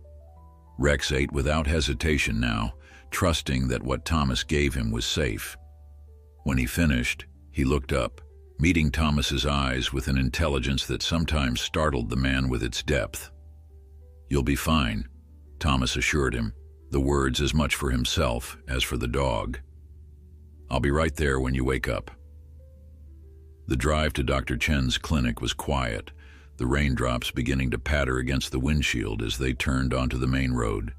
Rex ate without hesitation now, trusting that what Thomas gave him was safe. When he finished, he looked up, meeting Thomas's eyes with an intelligence that sometimes startled the man with its depth. You'll be fine, Thomas assured him, the words as much for himself as for the dog. I'll be right there when you wake up. The drive to Dr. Chen's clinic was quiet, the raindrops beginning to patter against the windshield as they turned onto the main road.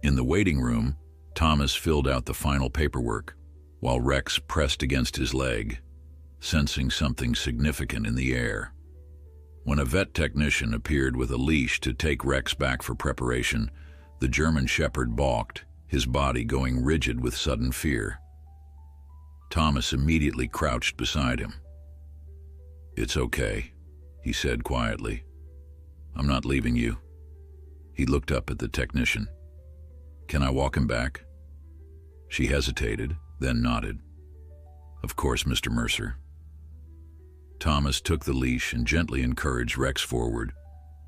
In the waiting room, Thomas filled out the final paperwork, while Rex pressed against his leg, sensing something significant in the air. When a vet technician appeared with a leash to take Rex back for preparation, the German Shepherd balked, his body going rigid with sudden fear. Thomas immediately crouched beside him. "It's okay," he said quietly. "I'm not leaving you." He looked up at the technician. "Can I walk him back?" She hesitated, then nodded. "Of course, Mr. Mercer." Thomas took the leash and gently encouraged Rex forward,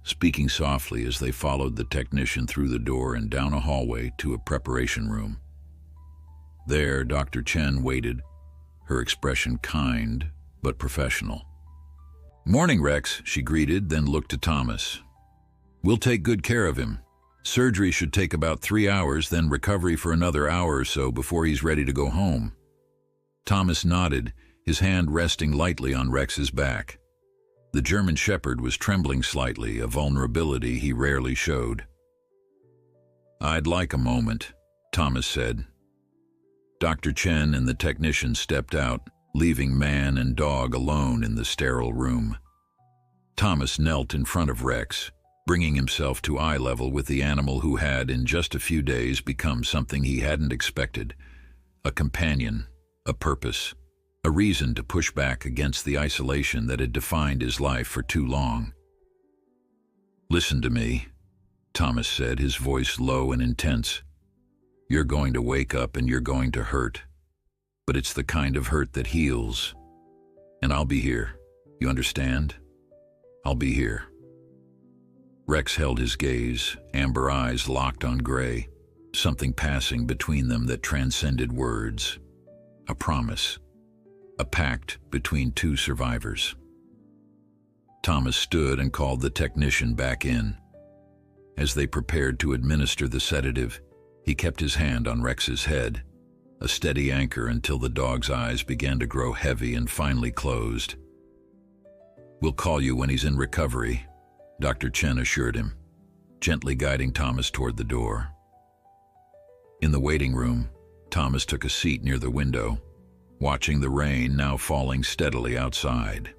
speaking softly as they followed the technician through the door and down a hallway to a preparation room. There, Dr. Chen waited, her expression kind but professional. "Morning, Rex," she greeted, then looked to Thomas. "We'll take good care of him. Surgery should take about 3 hours, then recovery for another hour or so before he's ready to go home." Thomas nodded, his hand resting lightly on Rex's back. The German Shepherd was trembling slightly, a vulnerability he rarely showed. "I'd like a moment," Thomas said. Dr. Chen and the technician stepped out, leaving man and dog alone in the sterile room. Thomas knelt in front of Rex, bringing himself to eye level with the animal who had, in just a few days, become something he hadn't expected. A companion, a purpose, a reason to push back against the isolation that had defined his life for too long. "Listen to me," Thomas said, his voice low and intense. "You're going to wake up and you're going to hurt. But it's the kind of hurt that heals. And I'll be here. You understand? I'll be here." Rex held his gaze, amber eyes locked on gray, something passing between them that transcended words. A promise. A pact between two survivors. Thomas stood and called the technician back in. As they prepared to administer the sedative, he kept his hand on Rex's head, a steady anchor until the dog's eyes began to grow heavy and finally closed. "We'll call you when he's in recovery," Dr. Chen assured him, gently guiding Thomas toward the door. In the waiting room, Thomas took a seat near the window, watching the rain now falling steadily outside.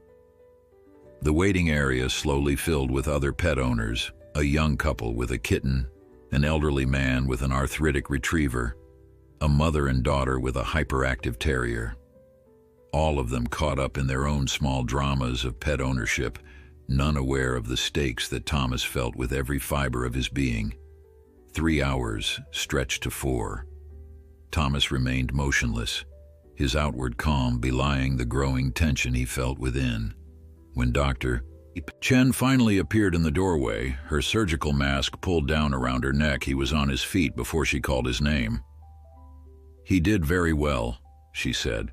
The waiting area slowly filled with other pet owners, a young couple with a kitten, an elderly man with an arthritic retriever, a mother and daughter with a hyperactive terrier. All of them caught up in their own small dramas of pet ownership, none aware of the stakes that Thomas felt with every fiber of his being. 3 hours stretched to 4. Thomas remained motionless, his outward calm belying the growing tension he felt within. When Dr. Chen finally appeared in the doorway, her surgical mask pulled down around her neck, he was on his feet before she called his name. "He did very well," she said,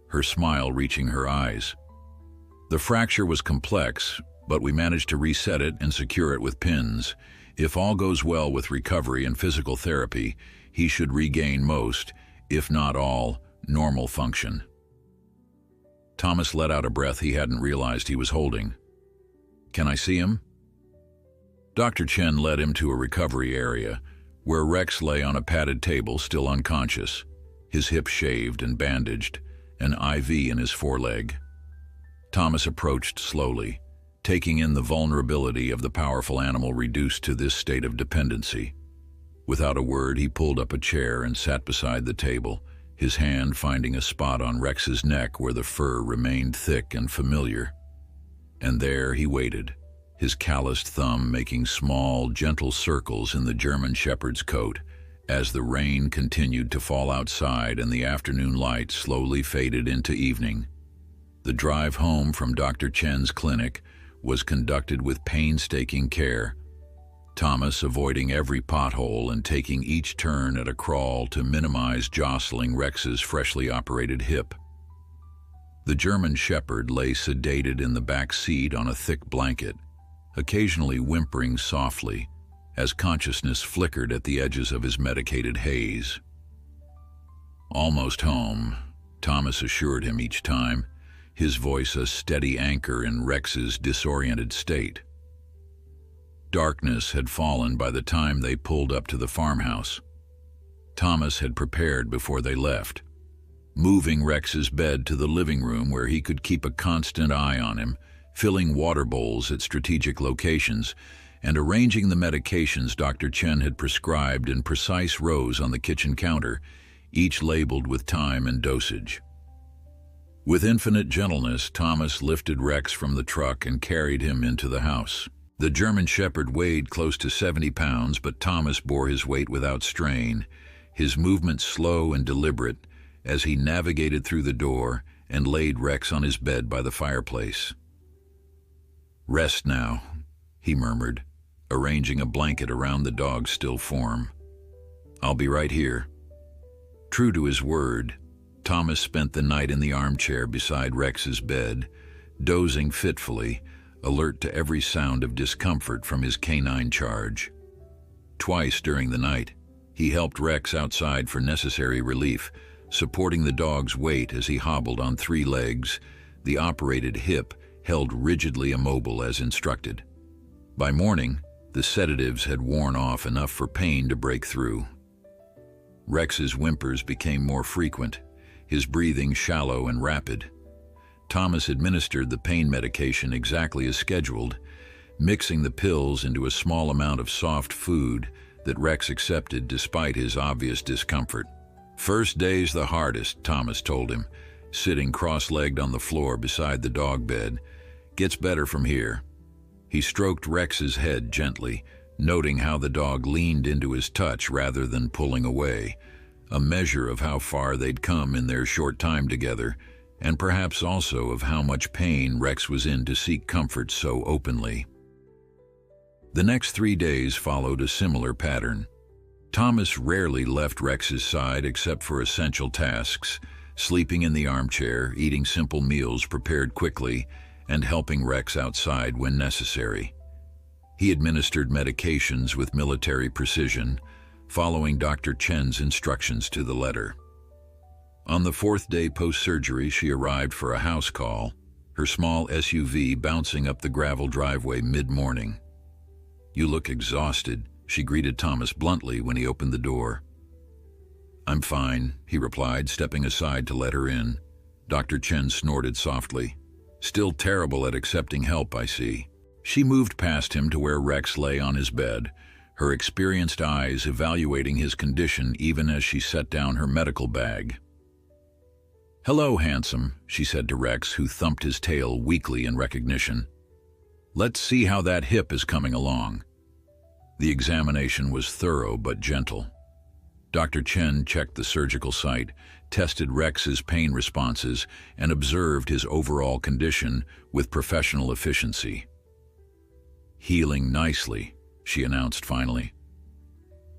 her smile reaching her eyes. "The fracture was complex, but we managed to reset it and secure it with pins. If all goes well with recovery and physical therapy, he should regain most, if not all, normal function." Thomas let out a breath he hadn't realized he was holding. "Can I see him?" Dr. Chen led him to a recovery area, where Rex lay on a padded table still unconscious, his hip shaved and bandaged, an IV in his foreleg. Thomas approached slowly, taking in the vulnerability of the powerful animal reduced to this state of dependency. Without a word, he pulled up a chair and sat beside the table, his hand finding a spot on Rex's neck where the fur remained thick and familiar. And there he waited, his calloused thumb making small, gentle circles in the German Shepherd's coat, as the rain continued to fall outside and the afternoon light slowly faded into evening. The drive home from Dr. Chen's clinic was conducted with painstaking care, Thomas avoiding every pothole and taking each turn at a crawl to minimize jostling Rex's freshly operated hip. The German Shepherd lay sedated in the back seat on a thick blanket, occasionally whimpering softly as consciousness flickered at the edges of his medicated haze. "Almost home," Thomas assured him each time, his voice a steady anchor in Rex's disoriented state. Darkness had fallen by the time they pulled up to the farmhouse. Thomas had prepared before they left, moving Rex's bed to the living room where he could keep a constant eye on him, filling water bowls at strategic locations, and arranging the medications Dr. Chen had prescribed in precise rows on the kitchen counter, each labeled with time and dosage. With infinite gentleness, Thomas lifted Rex from the truck and carried him into the house. The German Shepherd weighed close to 70 pounds, but Thomas bore his weight without strain, his movements slow and deliberate as he navigated through the door and laid Rex on his bed by the fireplace. "Rest now," he murmured, arranging a blanket around the dog's still form. "I'll be right here." True to his word, Thomas spent the night in the armchair beside Rex's bed, dozing fitfully, alert to every sound of discomfort from his canine charge. Twice during the night, he helped Rex outside for necessary relief, supporting the dog's weight as he hobbled on 3 legs, the operated hip held rigidly immobile as instructed. By morning, the sedatives had worn off enough for pain to break through. Rex's whimpers became more frequent, his breathing shallow and rapid. Thomas administered the pain medication exactly as scheduled, mixing the pills into a small amount of soft food that Rex accepted despite his obvious discomfort. "First day's the hardest," Thomas told him, sitting cross-legged on the floor beside the dog bed. "Gets better from here." He stroked Rex's head gently, noting how the dog leaned into his touch rather than pulling away, a measure of how far they'd come in their short time together, and perhaps also of how much pain Rex was in to seek comfort so openly. The next 3 days followed a similar pattern. Thomas rarely left Rex's side except for essential tasks, sleeping in the armchair, eating simple meals prepared quickly, and helping Rex outside when necessary. He administered medications with military precision, following Dr. Chen's instructions to the letter. On the 4th day post-surgery, she arrived for a house call, her small SUV bouncing up the gravel driveway mid-morning. "You look exhausted," she greeted Thomas bluntly when he opened the door. "I'm fine," he replied, stepping aside to let her in. Dr. Chen snorted softly. "Still terrible at accepting help, I see." She moved past him to where Rex lay on his bed, her experienced eyes evaluating his condition even as she set down her medical bag. "Hello, handsome," she said to Rex, who thumped his tail weakly in recognition. "Let's see how that hip is coming along." The examination was thorough but gentle. Dr. Chen checked the surgical site, tested Rex's pain responses, and observed his overall condition with professional efficiency. "Healing nicely," she announced finally.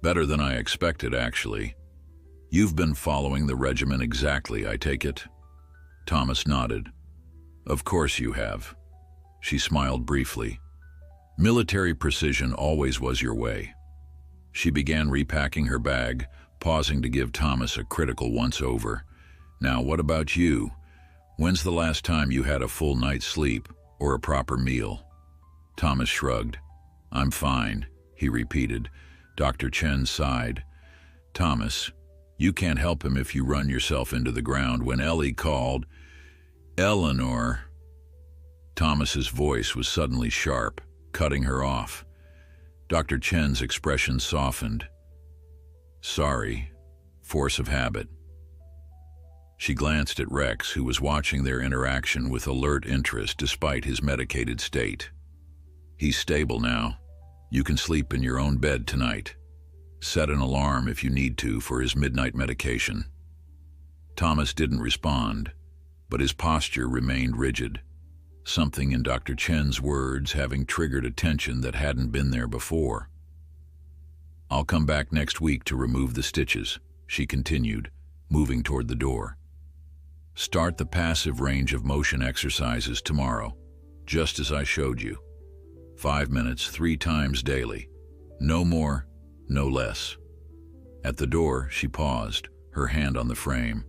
"Better than I expected, actually. You've been following the regimen exactly, I take it?" Thomas nodded. "Of course you have." She smiled briefly. "Military precision always was your way." She began repacking her bag, pausing to give Thomas a critical once-over. "Now, what about you? When's the last time you had a full night's sleep or a proper meal?" Thomas shrugged. "I'm fine," he repeated. Dr. Chen sighed. "Thomas, you can't help him if you run yourself into the ground. When Ellie called..." "Eleanor..." Thomas's voice was suddenly sharp, cutting her off. Dr. Chen's expression softened. "Sorry, force of habit." She glanced at Rex, who was watching their interaction with alert interest despite his medicated state. "He's stable now. You can sleep in your own bed tonight. Set an alarm if you need to for his midnight medication." Thomas didn't respond, but his posture remained rigid, something in Dr. Chen's words having triggered a tension that hadn't been there before. "I'll come back next week to remove the stitches," she continued, moving toward the door. "Start the passive range of motion exercises tomorrow, just as I showed you. 5 minutes, 3 times daily. No more, no less." At the door, she paused, her hand on the frame.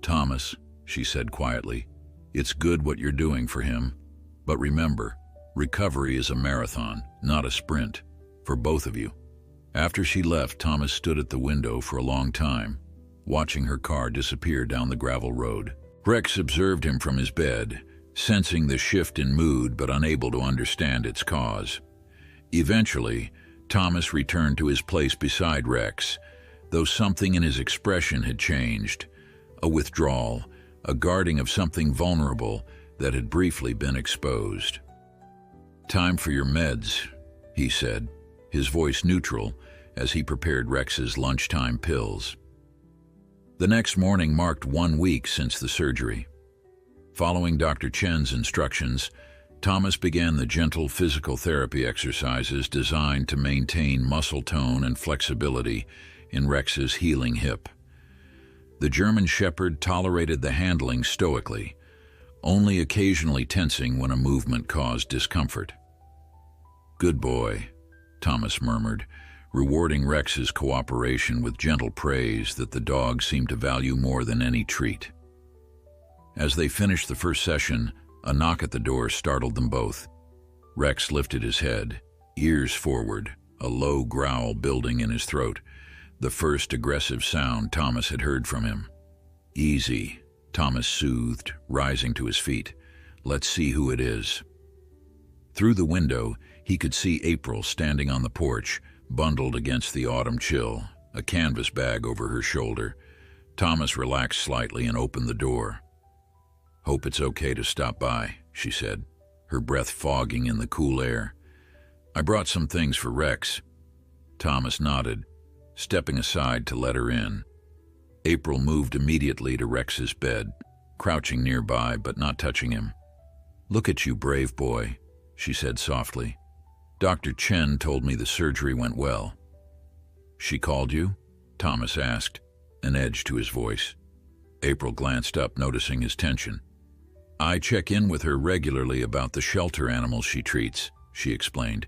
"Thomas," she said quietly, "it's good what you're doing for him. But remember, recovery is a marathon, not a sprint, for both of you." After she left, Thomas stood at the window for a long time, watching her car disappear down the gravel road. Rex observed him from his bed, sensing the shift in mood but unable to understand its cause. Eventually, Thomas returned to his place beside Rex, though something in his expression had changed. A withdrawal, a guarding of something vulnerable that had briefly been exposed. "Time for your meds," he said, his voice neutral as he prepared Rex's lunchtime pills. The next morning marked 1 week since the surgery. Following Dr. Chen's instructions, Thomas began the gentle physical therapy exercises designed to maintain muscle tone and flexibility in Rex's healing hip. The German Shepherd tolerated the handling stoically, only occasionally tensing when a movement caused discomfort. "Good boy," Thomas murmured, rewarding Rex's cooperation with gentle praise that the dog seemed to value more than any treat. As they finished the first session, a knock at the door startled them both. Rex lifted his head, ears forward, a low growl building in his throat, the first aggressive sound Thomas had heard from him. "Easy," Thomas soothed, rising to his feet. "Let's see who it is." Through the window, he could see April standing on the porch, bundled against the autumn chill, a canvas bag over her shoulder. Thomas relaxed slightly and opened the door. "Hope it's okay to stop by," she said, her breath fogging in the cool air. "I brought some things for Rex." Thomas nodded, stepping aside to let her in. April moved immediately to Rex's bed, crouching nearby but not touching him. "Look at you, brave boy," she said softly. "Dr. Chen told me the surgery went well." "She called you?" Thomas asked, an edge to his voice. April glanced up, noticing his tension. "I check in with her regularly about the shelter animals she treats," she explained.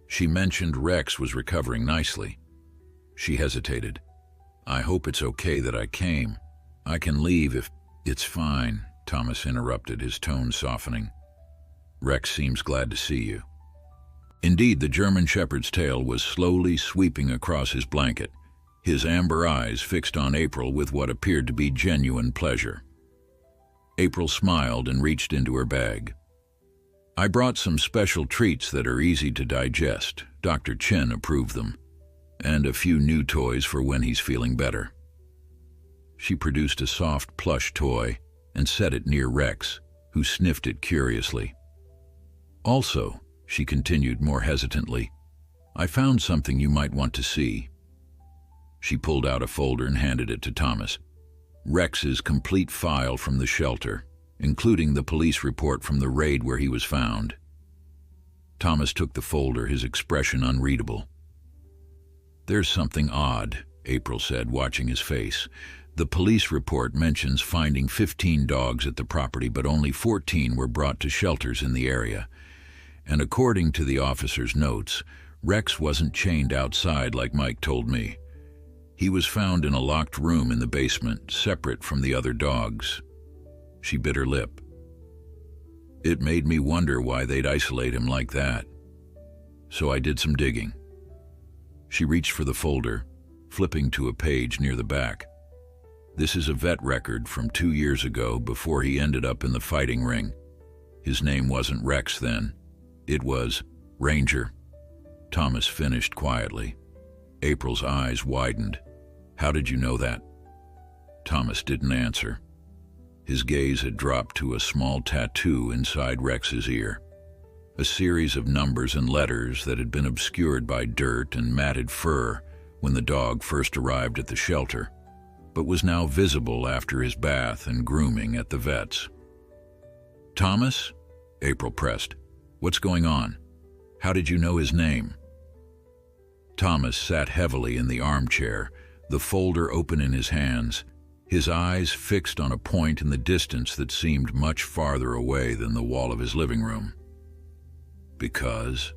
"She mentioned Rex was recovering nicely." She hesitated. "I hope it's okay that I came. I can leave if—" "It's fine," Thomas interrupted, his tone softening. "Rex seems glad to see you." Indeed, the German Shepherd's tail was slowly sweeping across his blanket, his amber eyes fixed on April with what appeared to be genuine pleasure. April smiled and reached into her bag. "I brought some special treats that are easy to digest. Dr. Chen approved them. And a few new toys for when he's feeling better." She produced a soft plush toy and set it near Rex, who sniffed it curiously. "Also," she continued more hesitantly, "I found something you might want to see." She pulled out a folder and handed it to Thomas. Rex's complete file from the shelter, including the police report from the raid where he was found. Thomas took the folder, his expression unreadable. "There's something odd," April said, watching his face. "The police report mentions finding 15 dogs at the property, but only 14 were brought to shelters in the area. And according to the officer's notes, Rex wasn't chained outside like Mike told me. He was found in a locked room in the basement, separate from the other dogs." She bit her lip. "It made me wonder why they'd isolate him like that. So I did some digging." She reached for the folder, flipping to a page near the back. "This is a vet record from 2 years ago, before he ended up in the fighting ring. His name wasn't Rex then. It was Ranger." Thomas finished quietly. April's eyes widened. "How did you know that?" Thomas didn't answer. His gaze had dropped to a small tattoo inside Rex's ear, a series of numbers and letters that had been obscured by dirt and matted fur when the dog first arrived at the shelter, but was now visible after his bath and grooming at the vet's. "Thomas?" April pressed. "What's going on? How did you know his name?" Thomas sat heavily in the armchair, the folder open in his hands, his eyes fixed on a point in the distance that seemed much farther away than the wall of his living room. "Because,"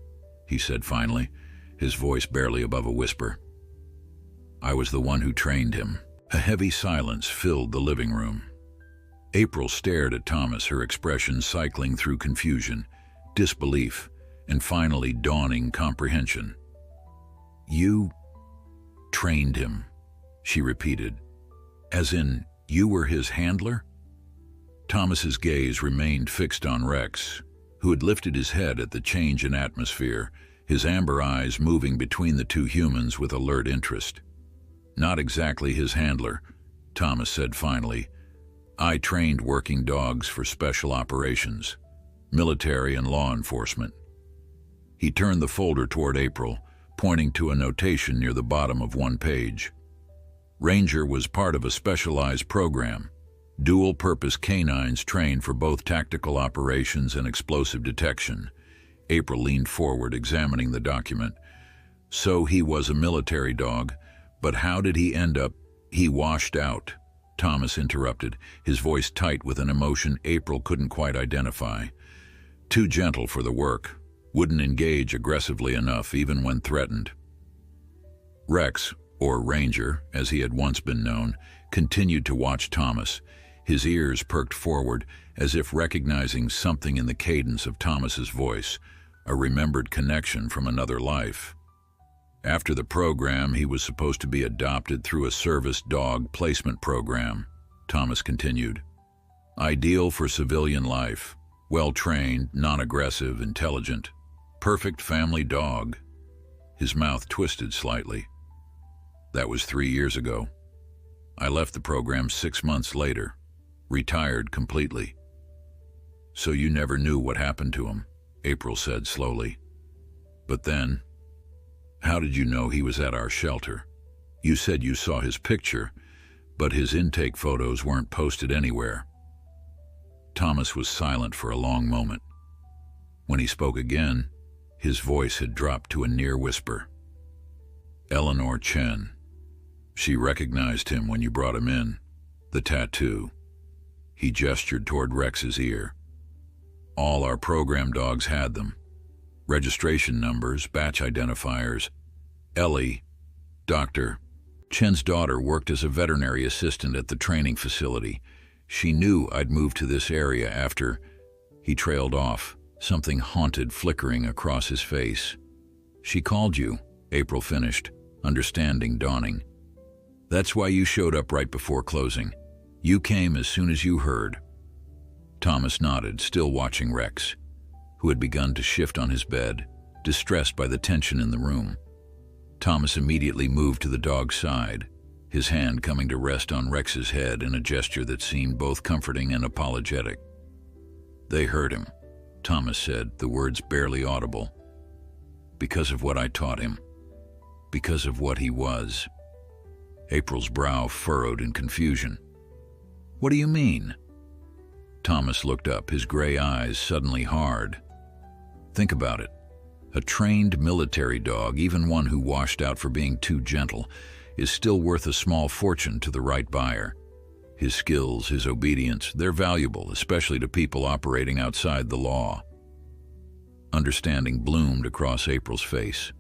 he said finally, his voice barely above a whisper, "I was the one who trained him." A heavy silence filled the living room. April stared at Thomas, her expression cycling through confusion, disbelief, and finally dawning comprehension. "You trained him," she repeated. "As in, you were his handler?" Thomas's gaze remained fixed on Rex, who had lifted his head at the change in atmosphere, his amber eyes moving between the two humans with alert interest. "Not exactly his handler," Thomas said finally. "I trained working dogs for special operations, military and law enforcement." He turned the folder toward April, pointing to a notation near the bottom of one page. Ranger was part of a specialized program, dual-purpose canines trained for both tactical operations and explosive detection. April leaned forward, examining the document. "So he was a military dog, but how did he end up?" "He washed out," Thomas interrupted, his voice tight with an emotion April couldn't quite identify. "Too gentle for the work. Wouldn't engage aggressively enough, even when threatened." Rex, or Ranger, as he had once been known, continued to watch Thomas, his ears perked forward as if recognizing something in the cadence of Thomas's voice, a remembered connection from another life. "After the program, he was supposed to be adopted through a service dog placement program," Thomas continued. "Ideal for civilian life, well-trained, non-aggressive, intelligent. Perfect family dog." His mouth twisted slightly. "That was 3 years ago. I left the program 6 months later, retired completely." "So you never knew what happened to him," April said slowly. "But then, how did you know he was at our shelter? You said you saw his picture, but his intake photos weren't posted anywhere." Thomas was silent for a long moment. When he spoke again, his voice had dropped to a near whisper. "Eleanor Chen. She recognized him when you brought him in. The tattoo." He gestured toward Rex's ear. "All our program dogs had them. Registration numbers, batch identifiers. Ellie, Dr. Chen's daughter, worked as a veterinary assistant at the training facility. She knew I'd moved to this area after..." He trailed off, something haunted flickering across his face. "She called you," April finished, understanding dawning. "That's why you showed up right before closing. You came as soon as you heard." Thomas nodded, still watching Rex, who had begun to shift on his bed, distressed by the tension in the room. Thomas immediately moved to the dog's side, his hand coming to rest on Rex's head in a gesture that seemed both comforting and apologetic. "They hurt him," Thomas said, the words barely audible. "Because of what I taught him. Because of what he was." April's brow furrowed in confusion. "What do you mean?" Thomas looked up, his gray eyes suddenly hard. "Think about it. A trained military dog, even one who washed out for being too gentle, is still worth a small fortune to the right buyer. His skills, his obedience, they're valuable, especially to people operating outside the law." Understanding bloomed across April's face.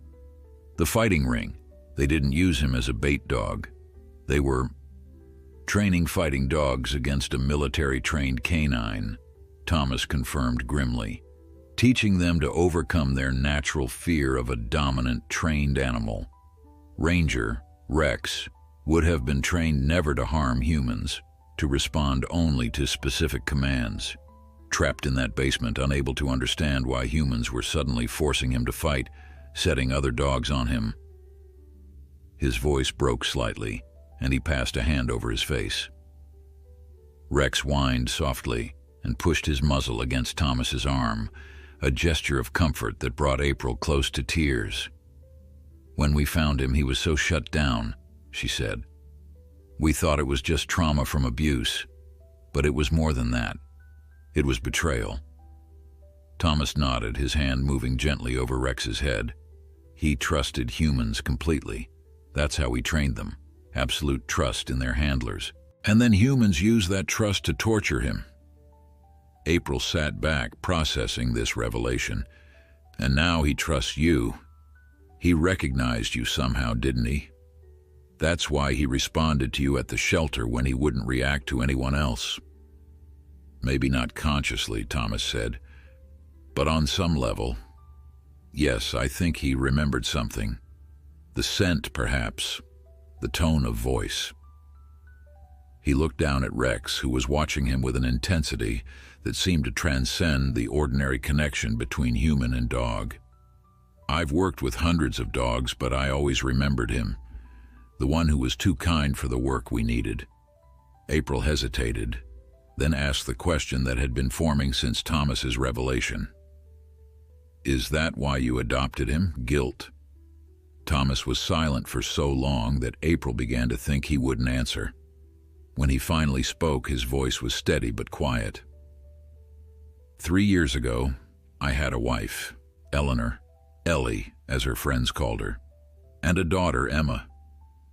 "The fighting ring. They didn't use him as a bait dog. They were training fighting dogs against a military-trained canine," Thomas confirmed grimly, "teaching them to overcome their natural fear of a dominant, trained animal. Ranger, Rex, would have been trained never to harm humans, to respond only to specific commands. Trapped in that basement, unable to understand why humans were suddenly forcing him to fight, setting other dogs on him." His voice broke slightly, and he passed a hand over his face. Rex whined softly and pushed his muzzle against Thomas's arm, a gesture of comfort that brought April close to tears. "When we found him, he was so shut down," she said. "We thought it was just trauma from abuse, but it was more than that. It was betrayal." Thomas nodded, his hand moving gently over Rex's head. "He trusted humans completely. That's how he trained them. Absolute trust in their handlers. And then humans used that trust to torture him." April sat back, processing this revelation. "And now he trusts you. He recognized you somehow, didn't he? That's why he responded to you at the shelter when he wouldn't react to anyone else." "Maybe not consciously," Thomas said, "but on some level. Yes, I think he remembered something. The scent, perhaps. The tone of voice." He looked down at Rex, who was watching him with an intensity that seemed to transcend the ordinary connection between human and dog. "I've worked with hundreds of dogs, but I always remembered him. The one who was too kind for the work we needed." April hesitated, then asked the question that had been forming since Thomas's revelation. "Is that why you adopted him? Guilt?" Thomas was silent for so long that April began to think he wouldn't answer. When he finally spoke, his voice was steady but quiet. 3 years ago, I had a wife, Eleanor, Ellie, as her friends called her, and a daughter, Emma.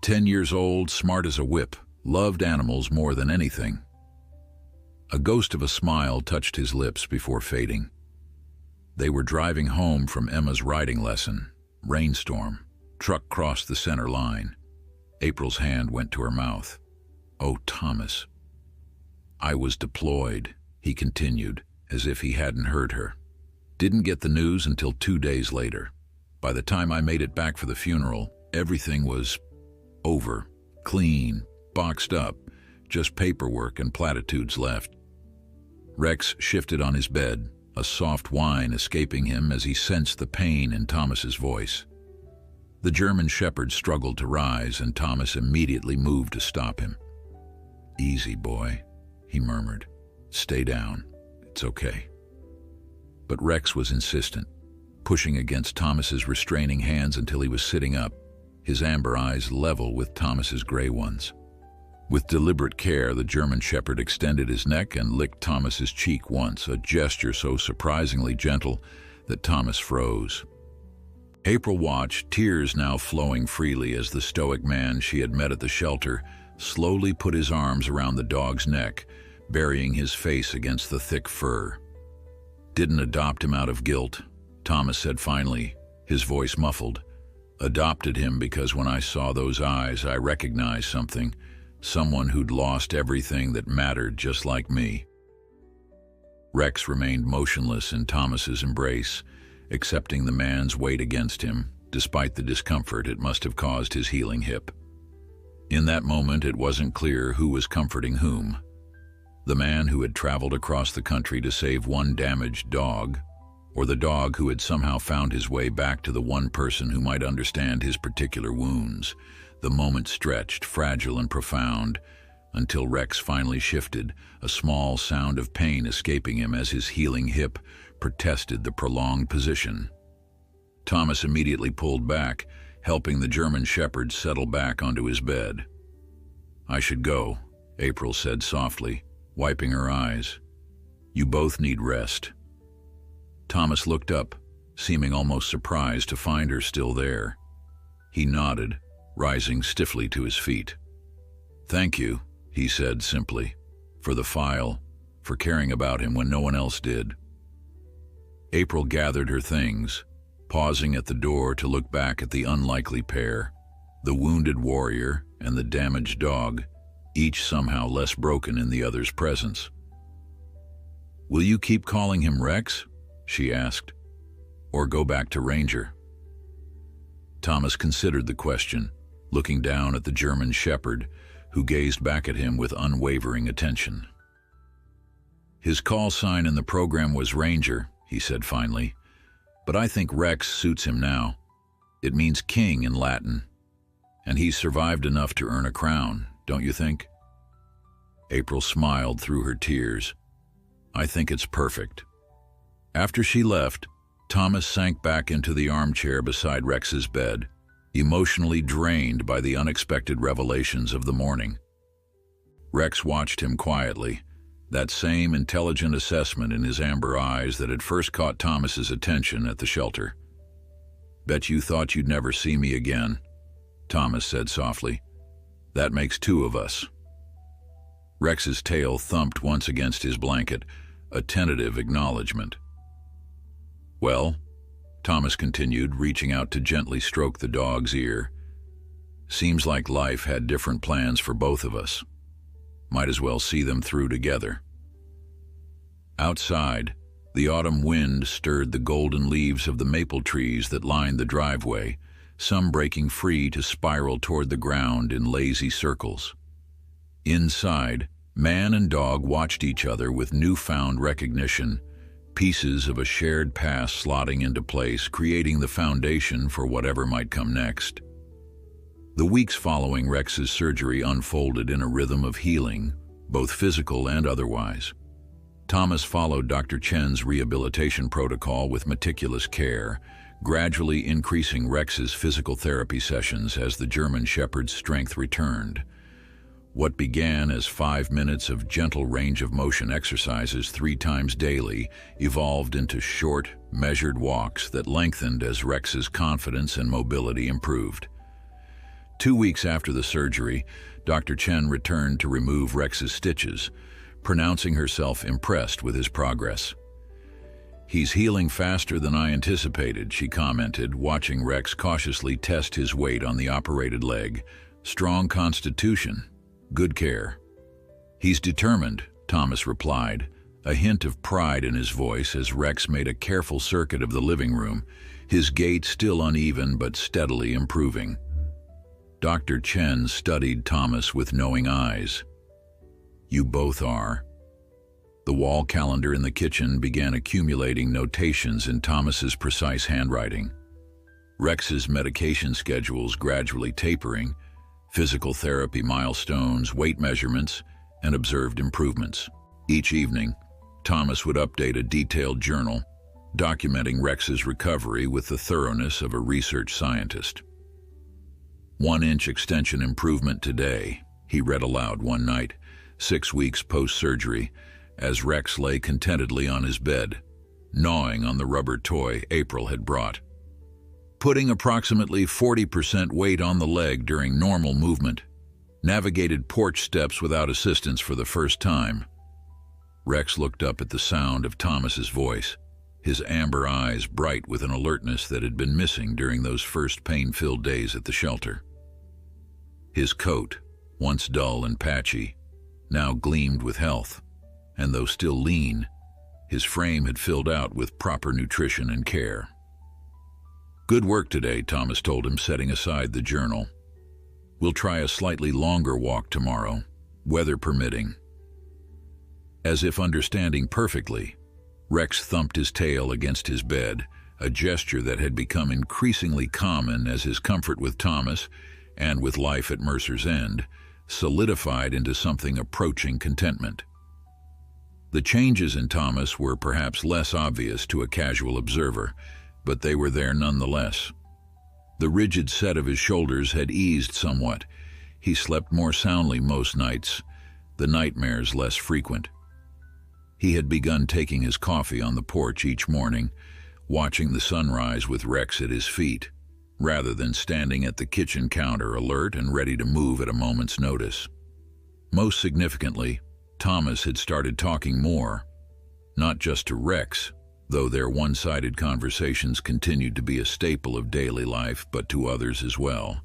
10 years old, smart as a whip, loved animals more than anything. A ghost of a smile touched his lips before fading. They were driving home from Emma's riding lesson. Rainstorm. Truck crossed the center line. April's hand went to her mouth. "Oh, Thomas." "I was deployed," he continued, as if he hadn't heard her. "Didn't get the news until 2 days later. By the time I made it back for the funeral, everything was over, clean, boxed up, just paperwork and platitudes left." Rex shifted on his bed, a soft whine escaping him as he sensed the pain in Thomas's voice. The German shepherd struggled to rise, and Thomas immediately moved to stop him. "Easy, boy," he murmured. "Stay down. It's okay." But Rex was insistent, pushing against Thomas's restraining hands until he was sitting up, his amber eyes level with Thomas's gray ones. With deliberate care, the German shepherd extended his neck and licked Thomas's cheek once, a gesture so surprisingly gentle that Thomas froze. April watched, tears now flowing freely as the stoic man she had met at the shelter slowly put his arms around the dog's neck, burying his face against the thick fur. "Didn't adopt him out of guilt," Thomas said finally, his voice muffled. "Adopted him because when I saw those eyes, I recognized something, someone who'd lost everything that mattered just like me." Rex remained motionless in Thomas's embrace, accepting the man's weight against him, despite the discomfort it must have caused his healing hip. In that moment, it wasn't clear who was comforting whom. The man who had traveled across the country to save one damaged dog, or the dog who had somehow found his way back to the one person who might understand his particular wounds. The moment stretched, fragile and profound, until Rex finally shifted, a small sound of pain escaping him as his healing hip protested the prolonged position. Thomas immediately pulled back, helping the German shepherd settle back onto his bed. "I should go," April said softly, wiping her eyes. "You both need rest." Thomas looked up, seeming almost surprised to find her still there. He nodded, rising stiffly to his feet. "Thank you," he said simply, "for the file, for caring about him when no one else did." April gathered her things, pausing at the door to look back at the unlikely pair, the wounded warrior and the damaged dog, each somehow less broken in the other's presence. "Will you keep calling him Rex?" she asked, "or go back to Ranger?" Thomas considered the question, looking down at the German shepherd, who gazed back at him with unwavering attention. "His call sign in the program was Ranger," he said finally, "but I think Rex suits him now. It means king in Latin, and he's survived enough to earn a crown, don't you think?" April smiled through her tears. "I think it's perfect." After she left, Thomas sank back into the armchair beside Rex's bed, emotionally drained by the unexpected revelations of the morning. Rex watched him quietly, that same intelligent assessment in his amber eyes that had first caught Thomas's attention at the shelter. "Bet you thought you'd never see me again," Thomas said softly. "That makes 2 of us." Rex's tail thumped once against his blanket, a tentative acknowledgement. "Well," Thomas continued, reaching out to gently stroke the dog's ear, "seems like life had different plans for both of us. Might as well see them through together." Outside, the autumn wind stirred the golden leaves of the maple trees that lined the driveway, some breaking free to spiral toward the ground in lazy circles. Inside, man and dog watched each other with newfound recognition, pieces of a shared past slotting into place, creating the foundation for whatever might come next. The weeks following Rex's surgery unfolded in a rhythm of healing, both physical and otherwise. Thomas followed Dr. Chen's rehabilitation protocol with meticulous care, gradually increasing Rex's physical therapy sessions as the German Shepherd's strength returned. What began as 5 minutes of gentle range of motion exercises 3 times daily evolved into short, measured walks that lengthened as Rex's confidence and mobility improved. 2 weeks after the surgery, Dr. Chen returned to remove Rex's stitches, pronouncing herself impressed with his progress. "He's healing faster than I anticipated," she commented, watching Rex cautiously test his weight on the operated leg. "Strong constitution. Good care." "He's determined," Thomas replied, a hint of pride in his voice as Rex made a careful circuit of the living room, his gait still uneven but steadily improving. Dr. Chen studied Thomas with knowing eyes. "You both are." The wall calendar in the kitchen began accumulating notations in Thomas's precise handwriting. Rex's medication schedules gradually tapering, physical therapy milestones, weight measurements, and observed improvements. Each evening, Thomas would update a detailed journal, documenting Rex's recovery with the thoroughness of a research scientist. "1-inch extension improvement today," he read aloud one night, 6 weeks post-surgery, as Rex lay contentedly on his bed, gnawing on the rubber toy April had brought. "Putting approximately 40% weight on the leg during normal movement. Navigated porch steps without assistance for the first time." Rex looked up at the sound of Thomas's voice, his amber eyes bright with an alertness that had been missing during those first pain-filled days at the shelter. His coat, once dull and patchy, now gleamed with health, and though still lean, his frame had filled out with proper nutrition and care. "Good work today," Thomas told him, setting aside the journal. "We'll try a slightly longer walk tomorrow, weather permitting." As if understanding perfectly, Rex thumped his tail against his bed, a gesture that had become increasingly common as his comfort with Thomas and with life at Mercer's End solidified into something approaching contentment. The changes in Thomas were perhaps less obvious to a casual observer, but they were there nonetheless. The rigid set of his shoulders had eased somewhat. He slept more soundly most nights, the nightmares less frequent. He had begun taking his coffee on the porch each morning, watching the sunrise with Rex at his feet, rather than standing at the kitchen counter alert and ready to move at a moment's notice. Most significantly, Thomas had started talking more, not just to Rex, though their one-sided conversations continued to be a staple of daily life, but to others as well.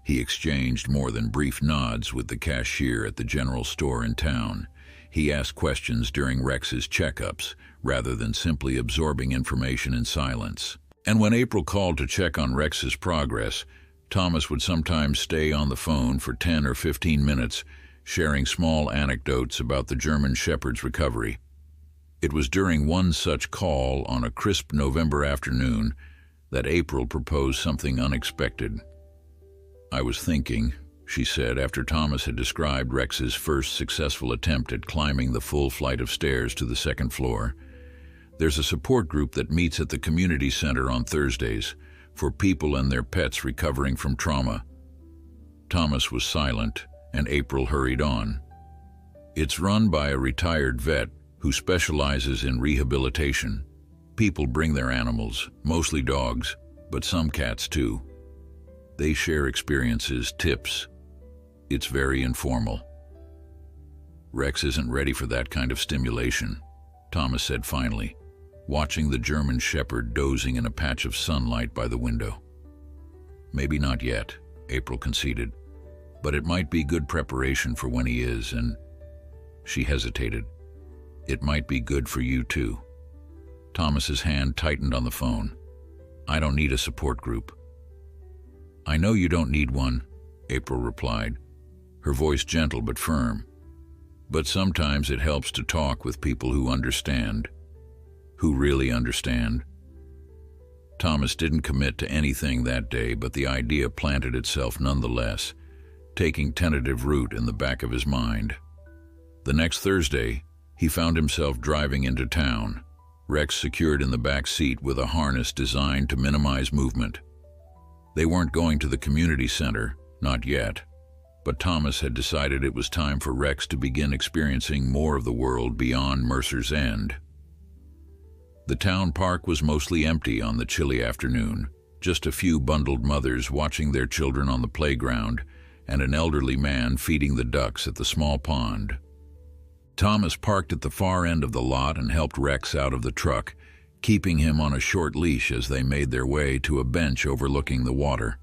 He exchanged more than brief nods with the cashier at the general store in town. He asked questions during Rex's checkups, rather than simply absorbing information in silence. And when April called to check on Rex's progress, Thomas would sometimes stay on the phone for 10 or 15 minutes, sharing small anecdotes about the German Shepherd's recovery. It was during one such call on a crisp November afternoon that April proposed something unexpected. "I was thinking," she said after Thomas had described Rex's first successful attempt at climbing the full flight of stairs to the second floor, "there's a support group that meets at the community center on Thursdays for people and their pets recovering from trauma." Thomas was silent, and April hurried on. "It's run by a retired vet who specializes in rehabilitation. People bring their animals, mostly dogs, but some cats too. They share experiences, tips. It's very informal." "Rex isn't ready for that kind of stimulation," Thomas said finally, watching the German Shepherd dozing in a patch of sunlight by the window. "Maybe not yet," April conceded, "but it might be good preparation for when he is, and—" She hesitated. "It might be good for you too." Thomas's hand tightened on the phone. "I don't need a support group." "I know you don't need one," April replied, her voice gentle but firm. "But sometimes it helps to talk with people who understand. Who really understand." Thomas didn't commit to anything that day, but the idea planted itself nonetheless, taking tentative root in the back of his mind. The next Thursday, he found himself driving into town, Rex secured in the back seat with a harness designed to minimize movement. They weren't going to the community center, not yet, but Thomas had decided it was time for Rex to begin experiencing more of the world beyond Mercer's End. The town park was mostly empty on the chilly afternoon, just a few bundled mothers watching their children on the playground and an elderly man feeding the ducks at the small pond. Thomas parked at the far end of the lot and helped Rex out of the truck, keeping him on a short leash as they made their way to a bench overlooking the water.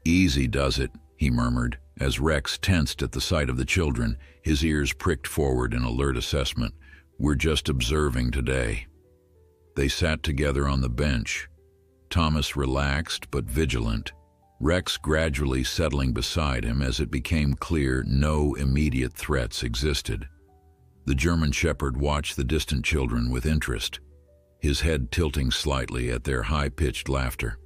"Easy does it," he murmured, as Rex tensed at the sight of the children, his ears pricked forward in alert assessment. "We're just observing today." They sat together on the bench, Thomas relaxed but vigilant, Rex gradually settling beside him as it became clear no immediate threats existed. The German Shepherd watched the distant children with interest, his head tilting slightly at their high-pitched laughter.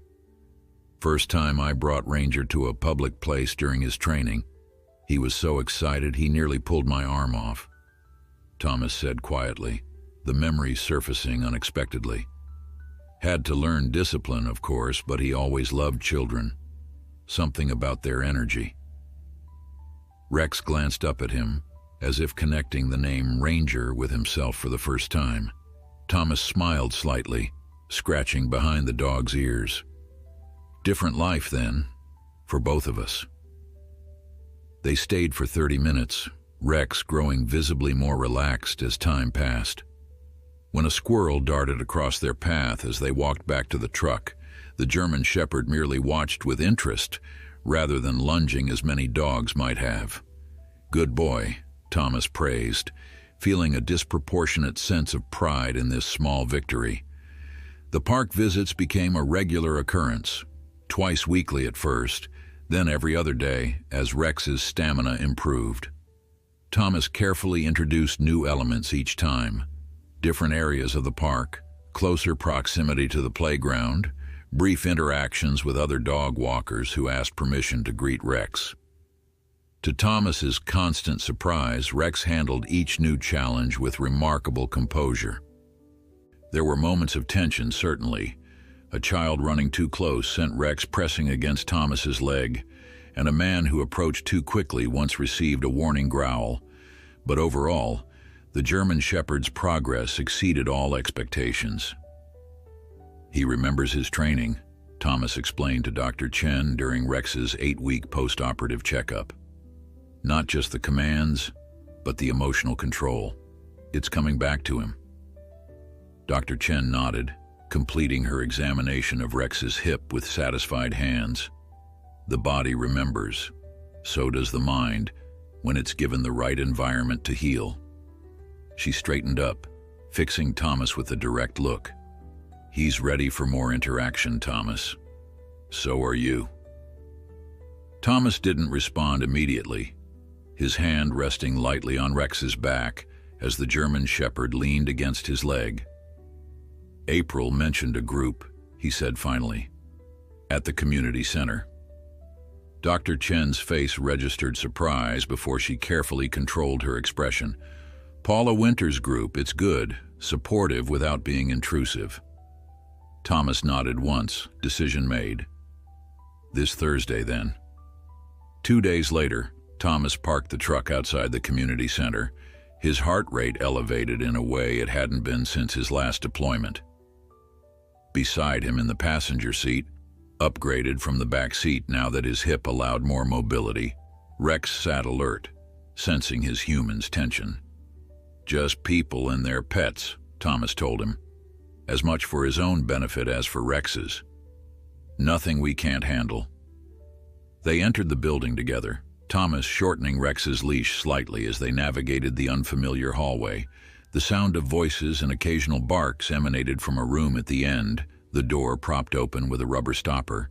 "First time I brought Ranger to a public place during his training. He was so excited he nearly pulled my arm off," Thomas said quietly, the memory surfacing unexpectedly. "Had to learn discipline, of course, but he always loved children. Something about their energy." Rex glanced up at him, as if connecting the name Ranger with himself for the first time. Thomas smiled slightly, scratching behind the dog's ears. "Different life, then, for both of us." They stayed for 30 minutes, Rex growing visibly more relaxed as time passed. When a squirrel darted across their path as they walked back to the truck, the German Shepherd merely watched with interest, rather than lunging as many dogs might have. "Good boy," Thomas praised, feeling a disproportionate sense of pride in this small victory. The park visits became a regular occurrence, twice weekly at first, then every other day as Rex's stamina improved. Thomas carefully introduced new elements each time: different areas of the park, closer proximity to the playground, brief interactions with other dog walkers who asked permission to greet Rex. To Thomas's constant surprise, Rex handled each new challenge with remarkable composure. There were moments of tension, certainly. A child running too close sent Rex pressing against Thomas's leg, and a man who approached too quickly once received a warning growl. But overall, the German Shepherd's progress exceeded all expectations. "He remembers his training," Thomas explained to Dr. Chen during Rex's 8-week post-operative checkup. "Not just the commands, but the emotional control. It's coming back to him." Dr. Chen nodded, completing her examination of Rex's hip with satisfied hands. "The body remembers. So does the mind, when it's given the right environment to heal." She straightened up, fixing Thomas with a direct look. "He's ready for more interaction, Thomas. So are you." Thomas didn't respond immediately, his hand resting lightly on Rex's back as the German Shepherd leaned against his leg. "April mentioned a group," he said finally, "at the community center." Dr. Chen's face registered surprise before she carefully controlled her expression. "Paula Winter's group, it's good, supportive without being intrusive." Thomas nodded once, decision made. "This Thursday, then." 2 days later, Thomas parked the truck outside the community center, his heart rate elevated in a way it hadn't been since his last deployment. Beside him in the passenger seat, upgraded from the back seat now that his hip allowed more mobility, Rex sat alert, sensing his human's tension. "Just people and their pets," Thomas told him, as much for his own benefit as for Rex's. "Nothing we can't handle." They entered the building together, Thomas shortening Rex's leash slightly as they navigated the unfamiliar hallway. The sound of voices and occasional barks emanated from a room at the end, the door propped open with a rubber stopper.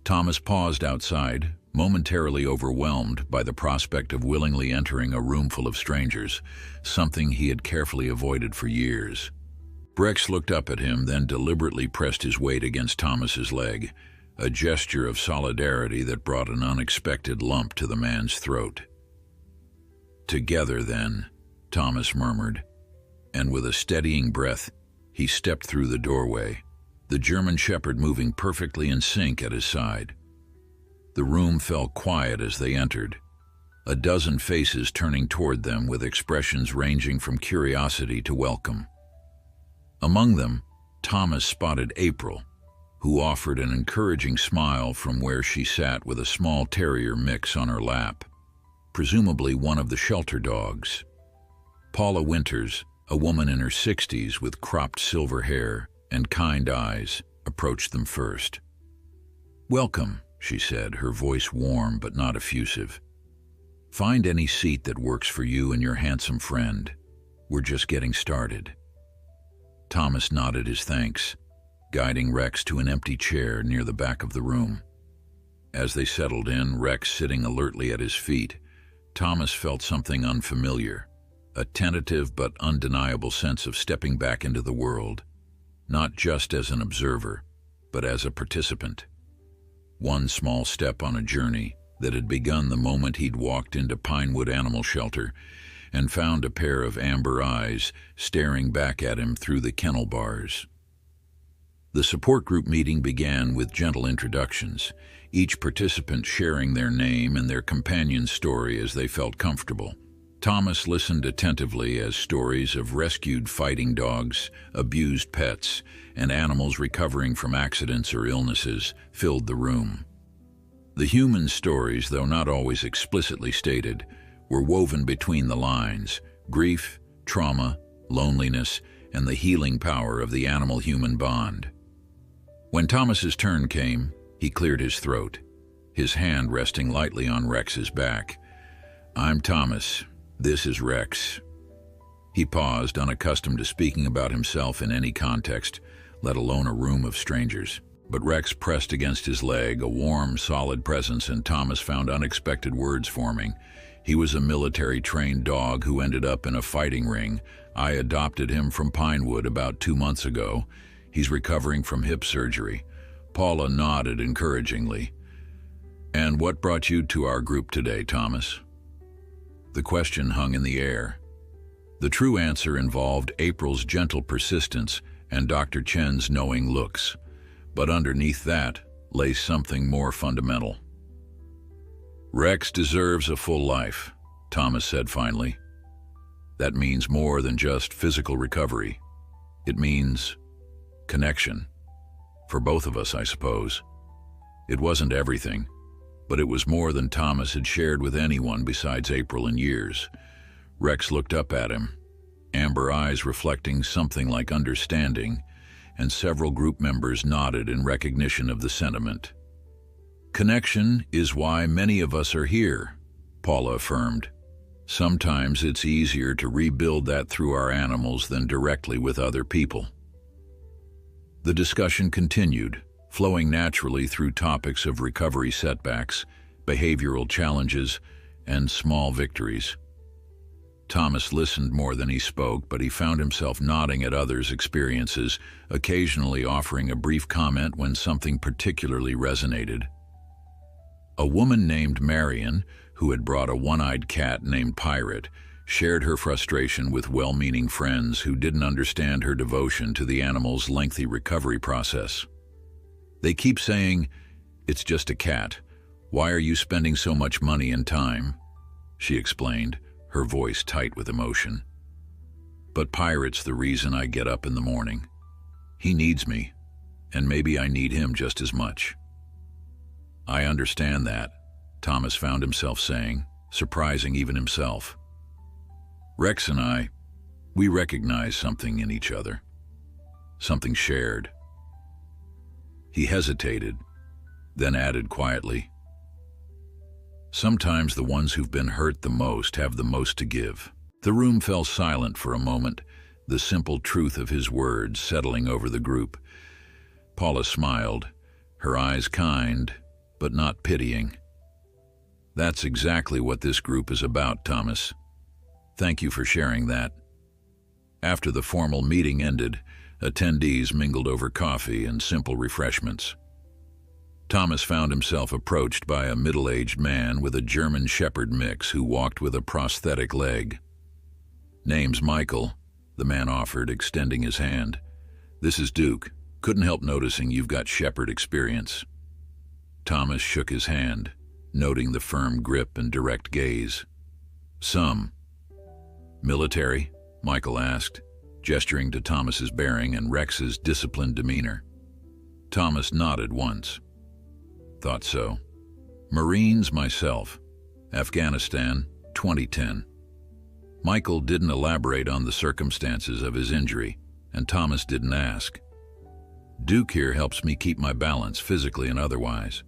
Thomas paused outside, momentarily overwhelmed by the prospect of willingly entering a room full of strangers, something he had carefully avoided for years. Rex looked up at him, then deliberately pressed his weight against Thomas's leg, a gesture of solidarity that brought an unexpected lump to the man's throat. "Together, then," Thomas murmured, and with a steadying breath, he stepped through the doorway, the German Shepherd moving perfectly in sync at his side. The room fell quiet as they entered, a dozen faces turning toward them with expressions ranging from curiosity to welcome. Among them, Thomas spotted April, who offered an encouraging smile from where she sat with a small terrier mix on her lap, presumably one of the shelter dogs. Paula Winters, a woman in her 60s with cropped silver hair and kind eyes, approached them first. "Welcome," she said, her voice warm but not effusive. "Find any seat that works for you and your handsome friend. We're just getting started." Thomas nodded his thanks, guiding Rex to an empty chair near the back of the room. As they settled in, Rex sitting alertly at his feet, Thomas felt something unfamiliar, a tentative but undeniable sense of stepping back into the world, not just as an observer, but as a participant. One small step on a journey that had begun the moment he'd walked into Pinewood Animal Shelter and found a pair of amber eyes staring back at him through the kennel bars. The support group meeting began with gentle introductions, each participant sharing their name and their companion's story as they felt comfortable. Thomas listened attentively as stories of rescued fighting dogs, abused pets, and animals recovering from accidents or illnesses filled the room. The human stories, though not always explicitly stated, were woven between the lines: grief, trauma, loneliness, and the healing power of the animal-human bond. When Thomas's turn came, he cleared his throat, his hand resting lightly on Rex's back. "I'm Thomas. This is Rex." He paused, unaccustomed to speaking about himself in any context, let alone a room of strangers. But Rex pressed against his leg, a warm, solid presence, and Thomas found unexpected words forming. "He was a military-trained dog who ended up in a fighting ring. I adopted him from Pinewood about 2 months ago. He's recovering from hip surgery." Paula nodded encouragingly. "And what brought you to our group today, Thomas?" The question hung in the air. The true answer involved April's gentle persistence and Dr. Chen's knowing looks. But underneath that lay something more fundamental. "Rex deserves a full life," Thomas said finally. "That means more than just physical recovery. It means connection. For both of us, I suppose. It wasn't everything, but it was more than Thomas had shared with anyone besides April in years." Rex looked up at him, amber eyes reflecting something like understanding, and several group members nodded in recognition of the sentiment. "Connection is why many of us are here," Paula affirmed. "Sometimes it's easier to rebuild that through our animals than directly with other people." The discussion continued, flowing naturally through topics of recovery setbacks, behavioral challenges, and small victories. Thomas listened more than he spoke, but he found himself nodding at others' experiences, occasionally offering a brief comment when something particularly resonated. A woman named Marion, who had brought a one-eyed cat named Pirate, shared her frustration with well-meaning friends who didn't understand her devotion to the animal's lengthy recovery process. "They keep saying, 'It's just a cat. Why are you spending so much money and time?'" she explained, her voice tight with emotion. "But Pirate's the reason I get up in the morning. He needs me, and maybe I need him just as much." "I understand that," Thomas found himself saying, surprising even himself. "Rex and we recognize something in each other. Something shared." He hesitated, then added quietly, "Sometimes the ones who've been hurt the most have the most to give." The room fell silent for a moment, the simple truth of his words settling over the group. Paula smiled, her eyes kind, but not pitying. That's exactly what this group is about, Thomas. Thank you for sharing that. After the formal meeting ended, attendees mingled over coffee and simple refreshments. Thomas found himself approached by a middle-aged man with a German Shepherd mix who walked with a prosthetic leg. "Name's Michael," the man offered, extending his hand. "This is Duke. Couldn't help noticing you've got Shepherd experience." Thomas shook his hand, noting the firm grip and direct gaze. "Some." "Military?" Michael asked, gesturing to Thomas's bearing and Rex's disciplined demeanor. Thomas nodded once. "Thought so. Marines myself. Afghanistan, 2010. Michael didn't elaborate on the circumstances of his injury, and Thomas didn't ask. "Duke here helps me keep my balance physically and otherwise."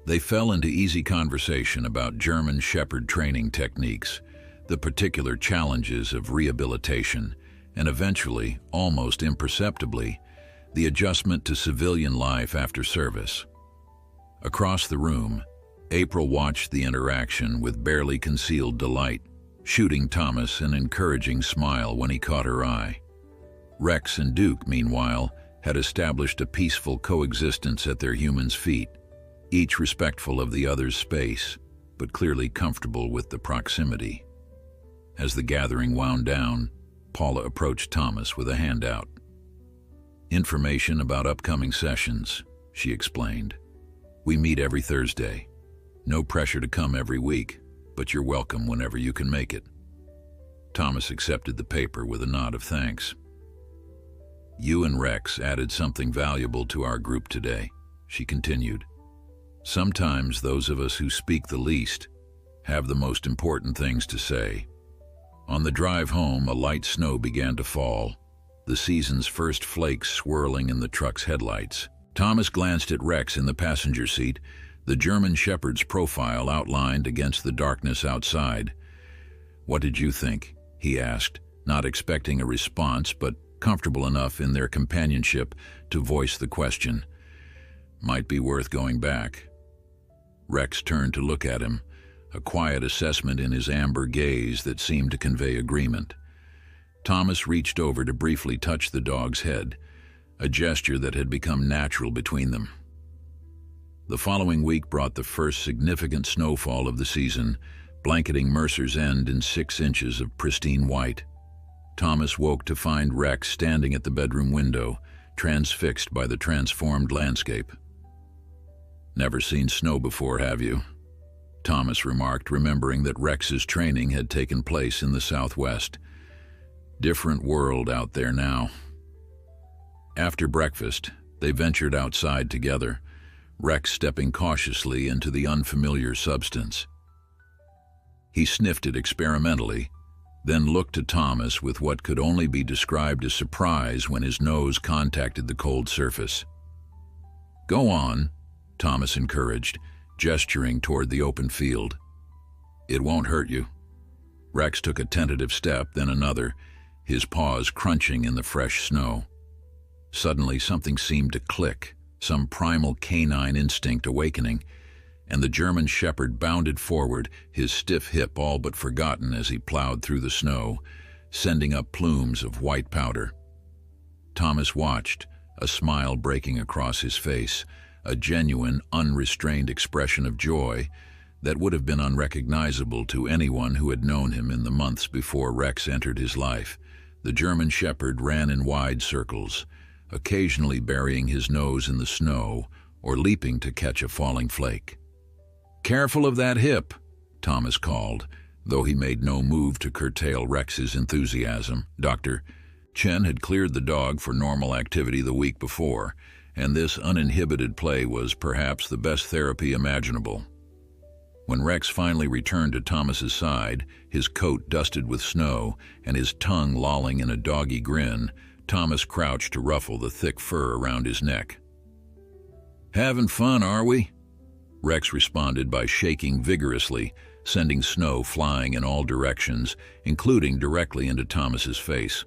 They fell into easy conversation about German Shepherd training techniques, the particular challenges of rehabilitation, and eventually, almost imperceptibly, the adjustment to civilian life after service. Across the room, April watched the interaction with barely concealed delight, shooting Thomas an encouraging smile when he caught her eye. Rex and Duke, meanwhile, had established a peaceful coexistence at their human's feet, each respectful of the other's space, but clearly comfortable with the proximity. As the gathering wound down, Paula approached Thomas with a handout. "Information about upcoming sessions," she explained. "We meet every Thursday. No pressure to come every week, but you're welcome whenever you can make it." Thomas accepted the paper with a nod of thanks. "You and Rex added something valuable to our group today," she continued. "Sometimes those of us who speak the least have the most important things to say." On the drive home, a light snow began to fall, the season's first flakes swirling in the truck's headlights. Thomas glanced at Rex in the passenger seat, the German Shepherd's profile outlined against the darkness outside. "What did you think?" he asked, not expecting a response, but comfortable enough in their companionship to voice the question. "Might be worth going back." Rex turned to look at him, a quiet assessment in his amber gaze that seemed to convey agreement. Thomas reached over to briefly touch the dog's head, a gesture that had become natural between them. The following week brought the first significant snowfall of the season, blanketing Mercer's End in 6 inches of pristine white. Thomas woke to find Rex standing at the bedroom window, transfixed by the transformed landscape. "Never seen snow before, have you?" Thomas remarked, remembering that Rex's training had taken place in the Southwest. "Different world out there now." After breakfast, they ventured outside together, Rex stepping cautiously into the unfamiliar substance. He sniffed it experimentally, then looked to Thomas with what could only be described as surprise when his nose contacted the cold surface. "Go on," Thomas encouraged, gesturing toward the open field. "It won't hurt you." Rex took a tentative step, then another, his paws crunching in the fresh snow. Suddenly, something seemed to click, some primal canine instinct awakening, and the German Shepherd bounded forward, his stiff hip all but forgotten as he plowed through the snow, sending up plumes of white powder. Thomas watched, a smile breaking across his face, a genuine, unrestrained expression of joy that would have been unrecognizable to anyone who had known him in the months before Rex entered his life. The German Shepherd ran in wide circles, occasionally burying his nose in the snow or leaping to catch a falling flake. "Careful of that hip," Thomas called, though he made no move to curtail Rex's enthusiasm. Dr. Chen had cleared the dog for normal activity the week before, and this uninhibited play was perhaps the best therapy imaginable. When Rex finally returned to Thomas's side, his coat dusted with snow and his tongue lolling in a doggy grin, Thomas crouched to ruffle the thick fur around his neck. "Having fun, are we?" Rex responded by shaking vigorously, sending snow flying in all directions, including directly into Thomas's face.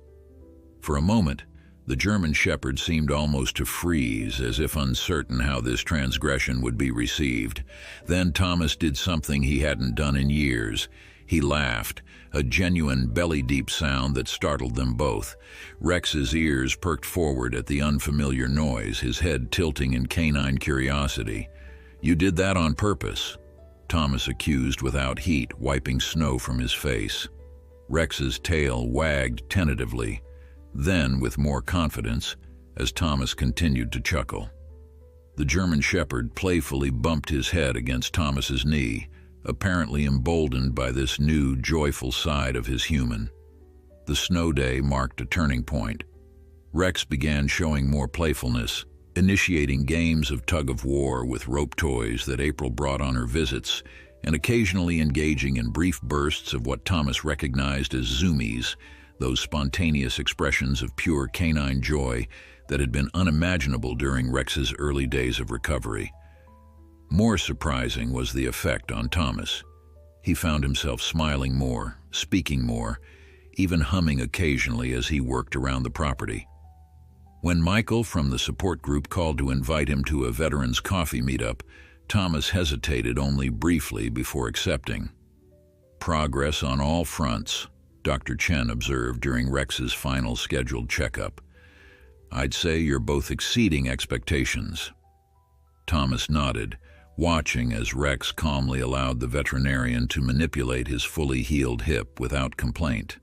For a moment, The German Shepherd seemed almost to freeze, as if uncertain how this transgression would be received. Then Thomas did something he hadn't done in years. He laughed, a genuine belly-deep sound that startled them both. Rex's ears perked forward at the unfamiliar noise, his head tilting in canine curiosity. "You did that on purpose," Thomas accused without heat, wiping snow from his face. Rex's tail wagged tentatively, then with more confidence, as Thomas continued to chuckle. The German Shepherd playfully bumped his head against Thomas's knee, apparently emboldened by this new, joyful side of his human. The snow day marked a turning point. Rex began showing more playfulness, initiating games of tug-of-war with rope toys that April brought on her visits, and occasionally engaging in brief bursts of what Thomas recognized as zoomies, those spontaneous expressions of pure canine joy that had been unimaginable during Rex's early days of recovery. More surprising was the effect on Thomas. He found himself smiling more, speaking more, even humming occasionally as he worked around the property. When Michael from the support group called to invite him to a veterans coffee meetup, Thomas hesitated only briefly before accepting. "Progress on all fronts," Dr. Chen observed during Rex's final scheduled checkup. "I'd say you're both exceeding expectations." Thomas nodded, watching as Rex calmly allowed the veterinarian to manipulate his fully healed hip without complaint.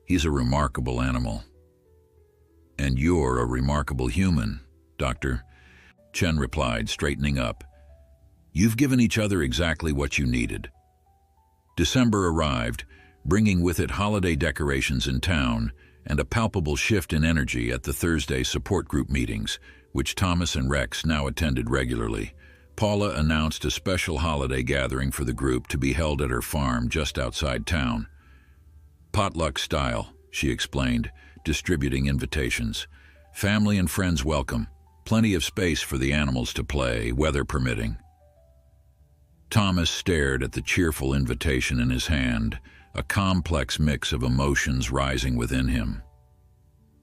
"He's a remarkable animal." "And you're a remarkable human, Doctor," Chen replied, straightening up. "You've given each other exactly what you needed." December arrived, bringing with it holiday decorations in town and a palpable shift in energy at the Thursday support group meetings, which Thomas and Rex now attended regularly. Paula announced a special holiday gathering for the group to be held at her farm just outside town. "Potluck style," she explained, distributing invitations. "Family and friends welcome. Plenty of space for the animals to play, weather permitting." Thomas stared at the cheerful invitation in his hand, a complex mix of emotions rising within him.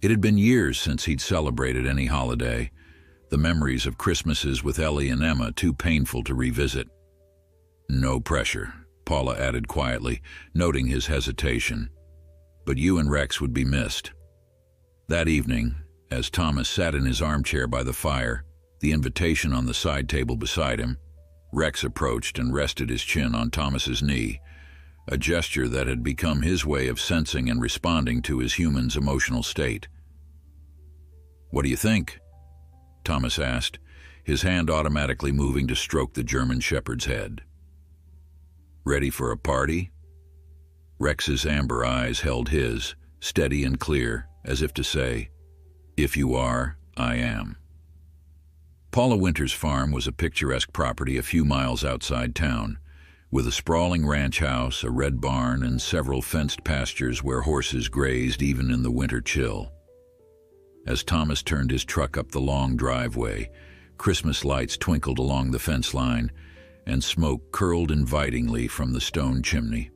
It had been years since he'd celebrated any holiday, the memories of Christmases with Ellie and Emma too painful to revisit. "No pressure," Paula added quietly, noting his hesitation. "But you and Rex would be missed." That evening, as Thomas sat in his armchair by the fire, the invitation on the side table beside him, Rex approached and rested his chin on Thomas's knee, a gesture that had become his way of sensing and responding to his human's emotional state. "What do you think?" Thomas asked, his hand automatically moving to stroke the German Shepherd's head. "Ready for a party?" Rex's amber eyes held his, steady and clear, as if to say, "If you are, I am." Paula Winter's farm was a picturesque property a few miles outside town, with a sprawling ranch house, a red barn, and several fenced pastures where horses grazed even in the winter chill. As Thomas turned his truck up the long driveway, Christmas lights twinkled along the fence line, and smoke curled invitingly from the stone chimney.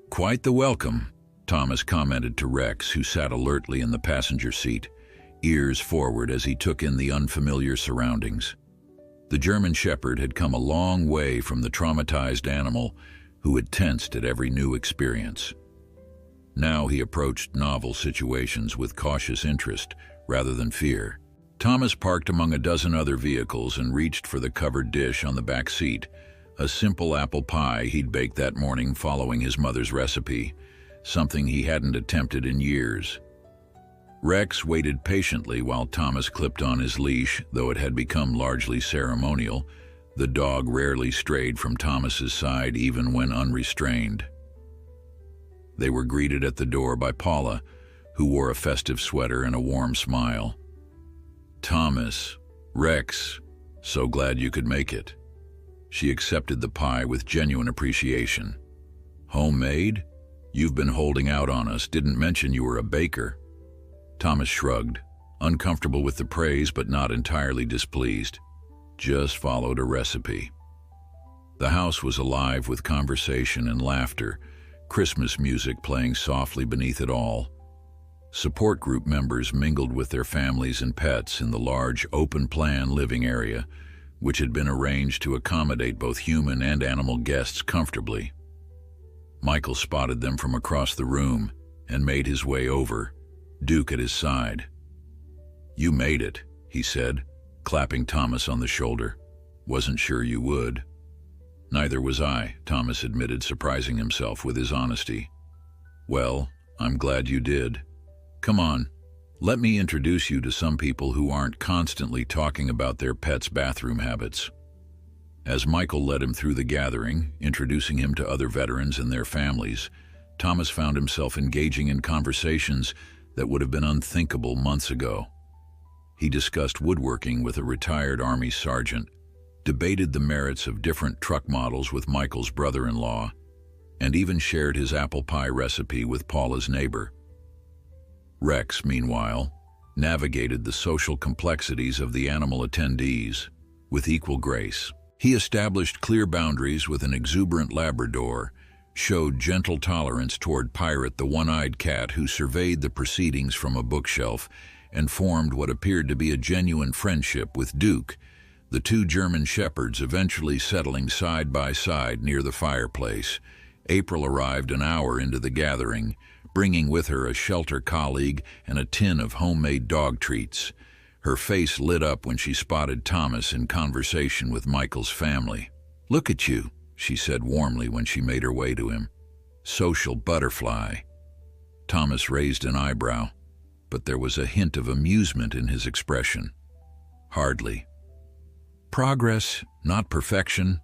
"Quite the welcome," Thomas commented to Rex, who sat alertly in the passenger seat, ears forward as he took in the unfamiliar surroundings. The German Shepherd had come a long way from the traumatized animal who had tensed at every new experience. Now he approached novel situations with cautious interest rather than fear. Thomas parked among a dozen other vehicles and reached for the covered dish on the back seat, a simple apple pie he'd baked that morning following his mother's recipe, something he hadn't attempted in years. Rex waited patiently while Thomas clipped on his leash, though it had become largely ceremonial. The dog rarely strayed from Thomas's side even when unrestrained. They were greeted at the door by Paula, who wore a festive sweater and a warm smile. "Thomas, Rex, so glad you could make it." She accepted the pie with genuine appreciation. "Homemade? You've been holding out on us, didn't mention you were a baker." Thomas shrugged, uncomfortable with the praise but not entirely displeased. "Just followed a recipe." The house was alive with conversation and laughter, Christmas music playing softly beneath it all. Support group members mingled with their families and pets in the large, open-plan living area, which had been arranged to accommodate both human and animal guests comfortably. Michael spotted them from across the room and made his way over, Duke at his side. "You made it," he said, clapping Thomas on the shoulder. "Wasn't sure you would." "Neither was I," Thomas admitted, surprising himself with his honesty. "Well, I'm glad you did. Come on, let me introduce you to some people who aren't constantly talking about their pets' bathroom habits." As Michael led him through the gathering, introducing him to other veterans and their families, Thomas found himself engaging in conversations that would have been unthinkable months ago. He discussed woodworking with a retired Army sergeant, debated the merits of different truck models with Michael's brother-in-law, and even shared his apple pie recipe with Paula's neighbor. Rex, meanwhile, navigated the social complexities of the animal attendees with equal grace. He established clear boundaries with an exuberant Labrador, showed gentle tolerance toward Pirate, the one-eyed cat who surveyed the proceedings from a bookshelf, and formed what appeared to be a genuine friendship with Duke, the two German shepherds eventually settling side by side near the fireplace. April arrived an hour into the gathering, bringing with her a shelter colleague and a tin of homemade dog treats. Her face lit up when she spotted Thomas in conversation with Michael's family. "Look at you," she said warmly when she made her way to him. "Social butterfly." Thomas raised an eyebrow, but there was a hint of amusement in his expression. "Hardly." "Progress, not perfection,"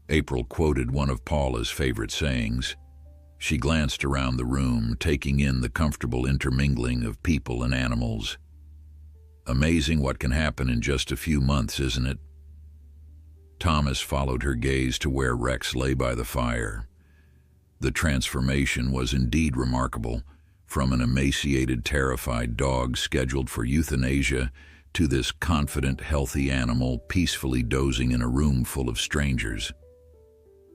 April quoted one of Paula's favorite sayings. She glanced around the room, taking in the comfortable intermingling of people and animals. "Amazing what can happen in just a few months, isn't it?" Thomas followed her gaze to where Rex lay by the fire. The transformation was indeed remarkable, from an emaciated, terrified dog scheduled for euthanasia to this confident, healthy animal peacefully dozing in a room full of strangers.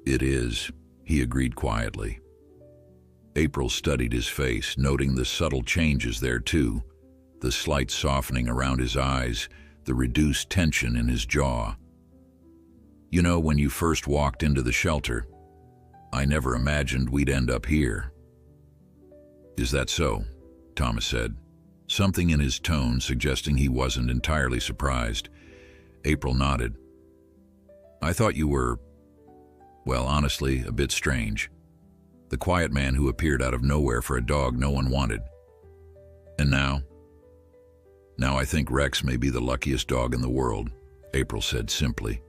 "It is," he agreed quietly. April studied his face, noting the subtle changes there too, the slight softening around his eyes, the reduced tension in his jaw. "You know, when you first walked into the shelter, I never imagined we'd end up here." "Is that so?" Thomas said, something in his tone suggesting he wasn't entirely surprised. April nodded. "I thought you were, well, honestly, a bit strange. The quiet man who appeared out of nowhere for a dog no one wanted. And now? Now I think Rex may be the luckiest dog in the world," April said simply.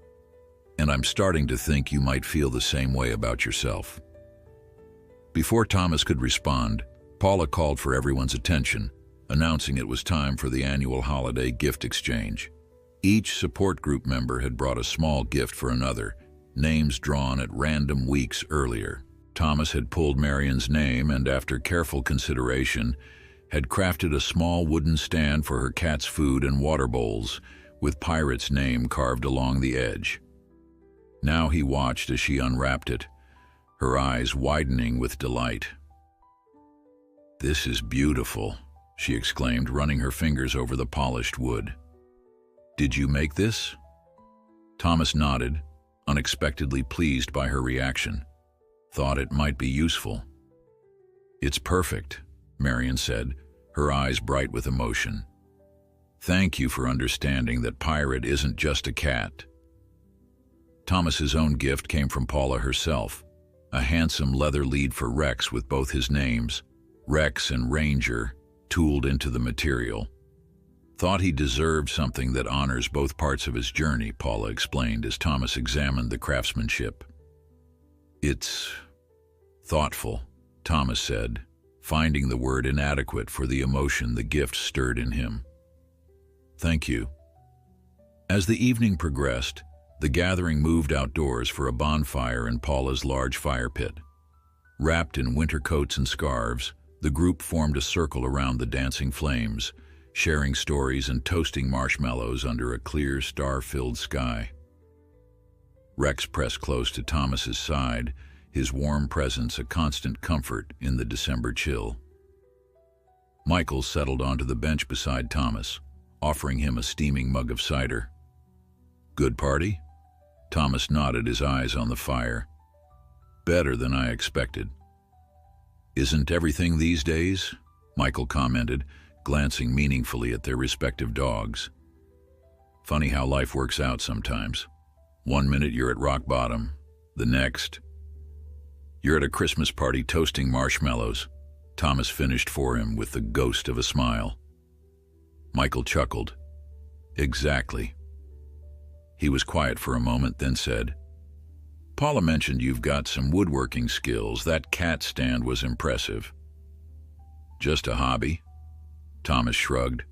"And I'm starting to think you might feel the same way about yourself." Before Thomas could respond, Paula called for everyone's attention, announcing it was time for the annual holiday gift exchange. Each support group member had brought a small gift for another, names drawn at random weeks earlier. Thomas had pulled Marion's name and, after careful consideration, had crafted a small wooden stand for her cat's food and water bowls, with Pirate's name carved along the edge. Now he watched as she unwrapped it, her eyes widening with delight. "This is beautiful," she exclaimed, running her fingers over the polished wood. "Did you make this?" Thomas nodded, unexpectedly pleased by her reaction. "Thought it might be useful." "It's perfect," Marion said, her eyes bright with emotion. "Thank you for understanding that Pirate isn't just a cat." Thomas's own gift came from Paula herself, a handsome leather lead for Rex with both his names, Rex and Ranger, tooled into the material. "Thought he deserved something that honors both parts of his journey," Paula explained as Thomas examined the craftsmanship. "It's thoughtful," Thomas said, finding the word inadequate for the emotion the gift stirred in him. "Thank you." As the evening progressed, the gathering moved outdoors for a bonfire in Paula's large fire pit. Wrapped in winter coats and scarves, the group formed a circle around the dancing flames, sharing stories and toasting marshmallows under a clear, star-filled sky. Rex pressed close to Thomas's side, his warm presence a constant comfort in the December chill. Michael settled onto the bench beside Thomas, offering him a steaming mug of cider. Good party? Thomas nodded, his eyes on the fire. Better than I expected. Isn't everything these days? Michael commented, glancing meaningfully at their respective dogs. Funny how life works out sometimes. One minute you're at rock bottom, the next you're at a Christmas party toasting marshmallows. Thomas finished for him with the ghost of a smile. Michael chuckled. Exactly. He was quiet for a moment, then said, Paula mentioned you've got some woodworking skills. That cat stand was impressive. Just a hobby? Thomas shrugged.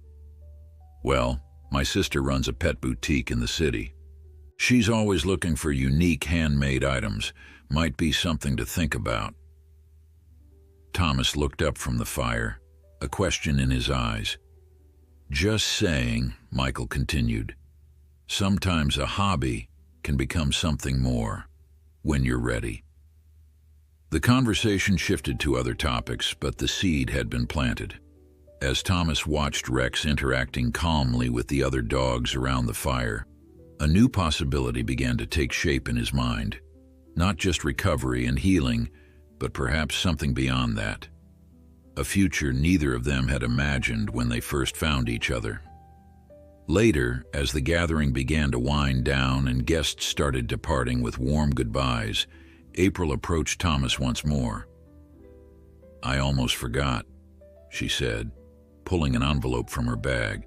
Well, my sister runs a pet boutique in the city. She's always looking for unique handmade items. Might be something to think about. Thomas looked up from the fire, a question in his eyes. Just saying, Michael continued. Sometimes a hobby can become something more when you're ready. The conversation shifted to other topics, but the seed had been planted. As Thomas watched Rex interacting calmly with the other dogs around the fire, a new possibility began to take shape in his mind. Not just recovery and healing, but perhaps something beyond that. A future neither of them had imagined when they first found each other. Later, as the gathering began to wind down and guests started departing with warm goodbyes, April approached Thomas once more. I almost forgot, she said, pulling an envelope from her bag.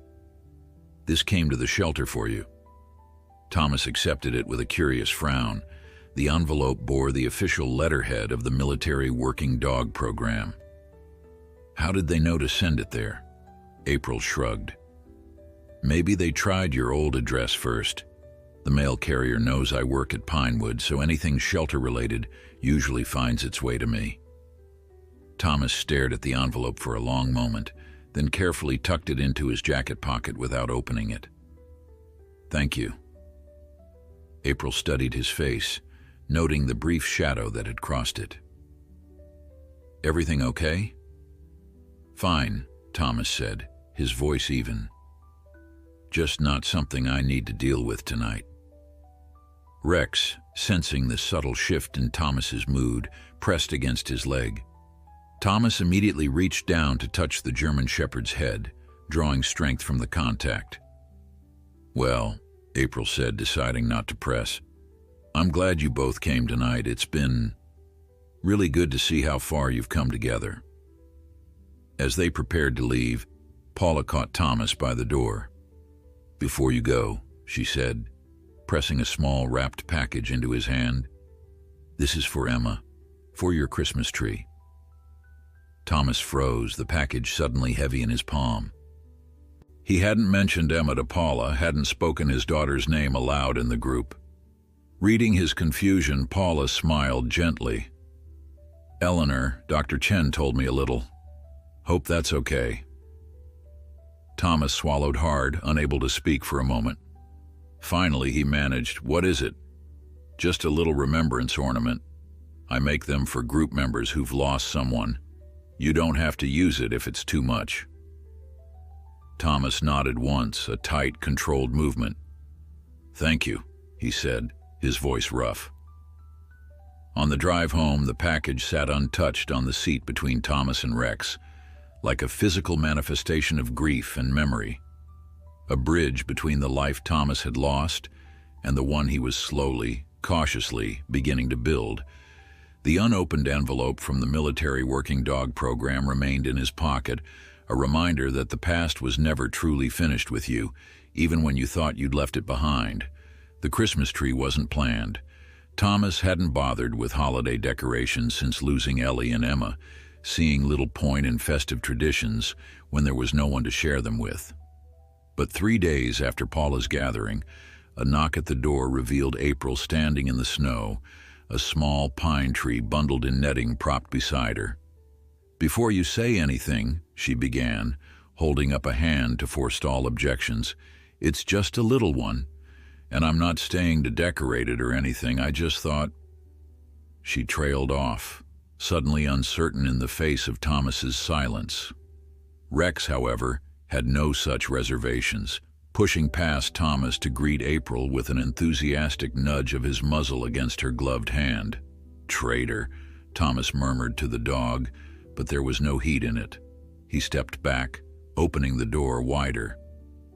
This came to the shelter for you. Thomas accepted it with a curious frown. The envelope bore the official letterhead of the Military Working Dog Program. How did they know to send it there? April shrugged. Maybe they tried your old address first. The mail carrier knows I work at Pinewood, so anything shelter-related usually finds its way to me. Thomas stared at the envelope for a long moment, then carefully tucked it into his jacket pocket without opening it. Thank you. April studied his face, noting the brief shadow that had crossed it. Everything okay? Fine, Thomas said, his voice even. Just not something I need to deal with tonight. Rex, sensing the subtle shift in Thomas's mood, pressed against his leg. Thomas immediately reached down to touch the German Shepherd's head, drawing strength from the contact. Well, April said, deciding not to press. I'm glad you both came tonight. It's been really good to see how far you've come together. As they prepared to leave, Paula caught Thomas by the door. Before you go, she said, pressing a small wrapped package into his hand. This is for Emma, for your Christmas tree. Thomas froze, the package suddenly heavy in his palm. He hadn't mentioned Emma to Paula, hadn't spoken his daughter's name aloud in the group. Reading his confusion, Paula smiled gently. Eleanor, Dr. Chen told me a little. Hope that's okay. Thomas swallowed hard, unable to speak for a moment. Finally, he managed, What is it? Just a little remembrance ornament. I make them for group members who've lost someone. You don't have to use it if it's too much. Thomas nodded once, a tight, controlled movement. Thank you, he said, his voice rough. On the drive home, the package sat untouched on the seat between Thomas and Rex, like a physical manifestation of grief and memory. A bridge between the life Thomas had lost and the one he was slowly, cautiously beginning to build. The unopened envelope from the Military Working Dog Program remained in his pocket, a reminder that the past was never truly finished with you, even when you thought you'd left it behind. The Christmas tree wasn't planned. Thomas hadn't bothered with holiday decorations since losing Ellie and Emma, seeing little point in festive traditions when there was no one to share them with. But 3 days after Paula's gathering, a knock at the door revealed April standing in the snow, a small pine tree bundled in netting propped beside her. Before you say anything, she began, holding up a hand to forestall objections, it's just a little one, and I'm not staying to decorate it or anything, I just thought... She trailed off, suddenly uncertain in the face of Thomas's silence. Rex, however, had no such reservations, pushing past Thomas to greet April with an enthusiastic nudge of his muzzle against her gloved hand. "Traitor," Thomas murmured to the dog, but there was no heat in it. He stepped back, opening the door wider.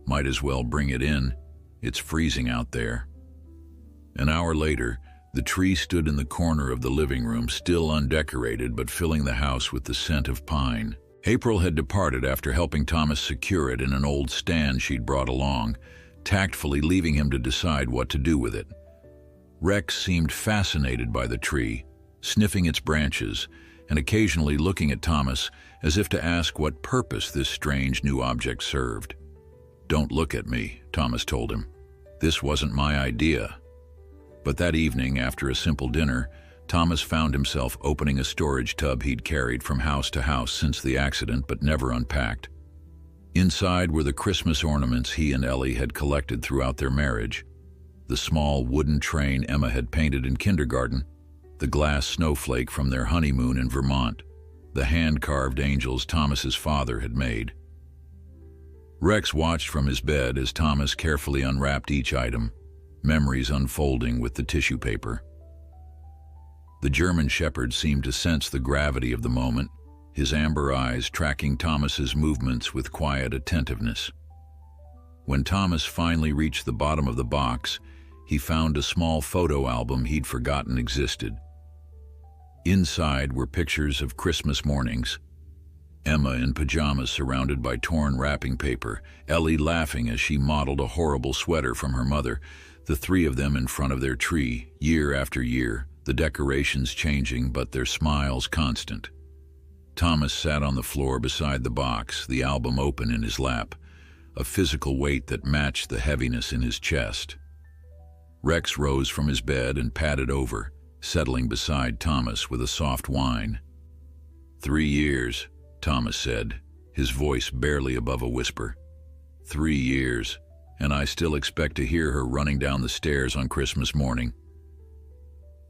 "Might as well bring it in. It's freezing out there." An hour later, the tree stood in the corner of the living room, still undecorated but filling the house with the scent of pine. April had departed after helping Thomas secure it in an old stand she'd brought along, tactfully leaving him to decide what to do with it. Rex seemed fascinated by the tree, sniffing its branches and occasionally looking at Thomas as if to ask what purpose this strange new object served. "Don't look at me," Thomas told him. "This wasn't my idea." But that evening, after a simple dinner, Thomas found himself opening a storage tub he'd carried from house to house since the accident but never unpacked. Inside were the Christmas ornaments he and Ellie had collected throughout their marriage, the small wooden train Emma had painted in kindergarten, the glass snowflake from their honeymoon in Vermont, the hand-carved angels Thomas's father had made. Rex watched from his bed as Thomas carefully unwrapped each item, memories unfolding with the tissue paper. The German Shepherd seemed to sense the gravity of the moment, his amber eyes tracking Thomas's movements with quiet attentiveness. When Thomas finally reached the bottom of the box, he found a small photo album he'd forgotten existed. Inside were pictures of Christmas mornings. Emma in pajamas surrounded by torn wrapping paper, Ellie laughing as she modeled a horrible sweater from her mother, the three of them in front of their tree, year after year, the decorations changing but their smiles constant. Thomas sat on the floor beside the box, the album open in his lap, a physical weight that matched the heaviness in his chest. Rex rose from his bed and padded over, settling beside Thomas with a soft whine. 3 years, Thomas said, his voice barely above a whisper. 3 years, and I still expect to hear her running down the stairs on Christmas morning.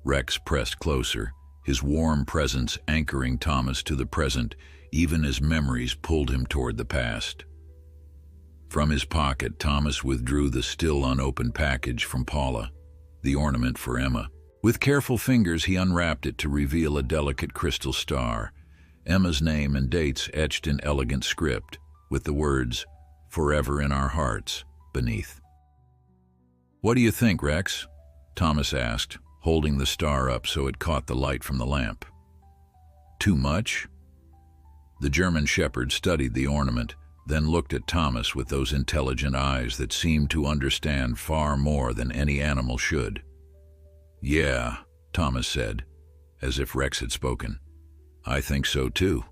Rex pressed closer, his warm presence anchoring Thomas to the present, even as memories pulled him toward the past. From his pocket, Thomas withdrew the still unopened package from Paula, the ornament for Emma. With careful fingers, he unwrapped it to reveal a delicate crystal star, Emma's name and dates etched in elegant script, with the words, "Forever in our hearts," beneath. "What do you think, Rex?" Thomas asked, holding the star up so it caught the light from the lamp. "Too much?" The German Shepherd studied the ornament, then looked at Thomas with those intelligent eyes that seemed to understand far more than any animal should. "Yeah," Thomas said, as if Rex had spoken. "I think so too."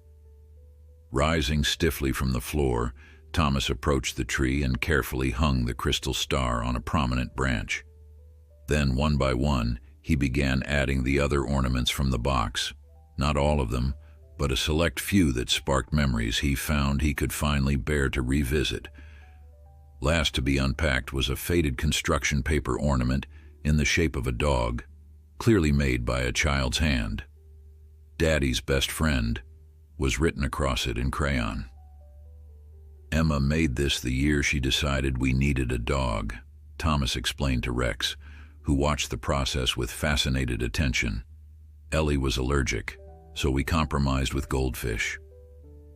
Rising stiffly from the floor, Thomas approached the tree and carefully hung the crystal star on a prominent branch. Then, one by one, he began adding the other ornaments from the box, not all of them, but a select few that sparked memories he found he could finally bear to revisit. Last to be unpacked was a faded construction paper ornament in the shape of a dog, clearly made by a child's hand. "Daddy's best friend" was written across it in crayon. "Emma made this the year she decided we needed a dog," Thomas explained to Rex, who watched the process with fascinated attention. "Ellie was allergic, so we compromised with goldfish."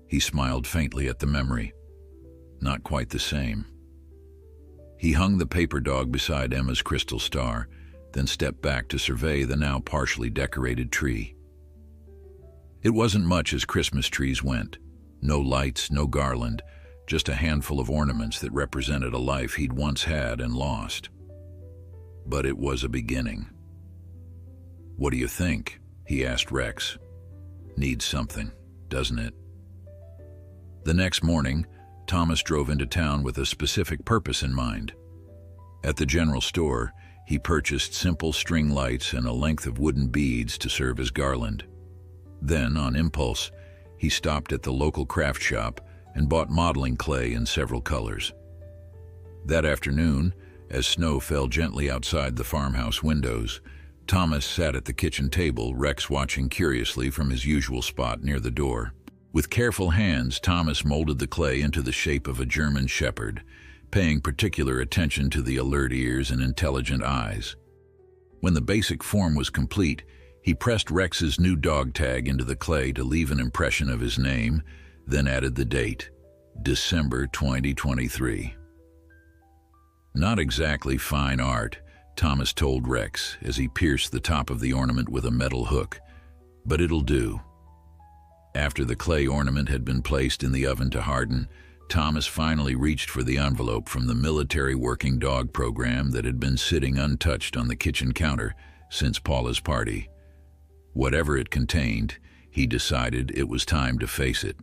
He smiled faintly at the memory. Not quite the same. He hung the paper dog beside Emma's crystal star, then stepped back to survey the now partially decorated tree. It wasn't much as Christmas trees went. No lights, no garland, just a handful of ornaments that represented a life he'd once had and lost. But it was a beginning. "What do you think?" he asked Rex. "Needs something, doesn't it?" The next morning, Thomas drove into town with a specific purpose in mind. At the general store, he purchased simple string lights and a length of wooden beads to serve as garland. Then, on impulse, he stopped at the local craft shop and bought modeling clay in several colors. That afternoon, as snow fell gently outside the farmhouse windows, Thomas sat at the kitchen table, Rex watching curiously from his usual spot near the door. With careful hands, Thomas molded the clay into the shape of a German shepherd, paying particular attention to the alert ears and intelligent eyes. When the basic form was complete, he pressed Rex's new dog tag into the clay to leave an impression of his name, then added the date, December 2023. "Not exactly fine art," Thomas told Rex as he pierced the top of the ornament with a metal hook, "but it'll do." After the clay ornament had been placed in the oven to harden, Thomas finally reached for the envelope from the military working dog program that had been sitting untouched on the kitchen counter since Paula's party. Whatever it contained, he decided it was time to face it.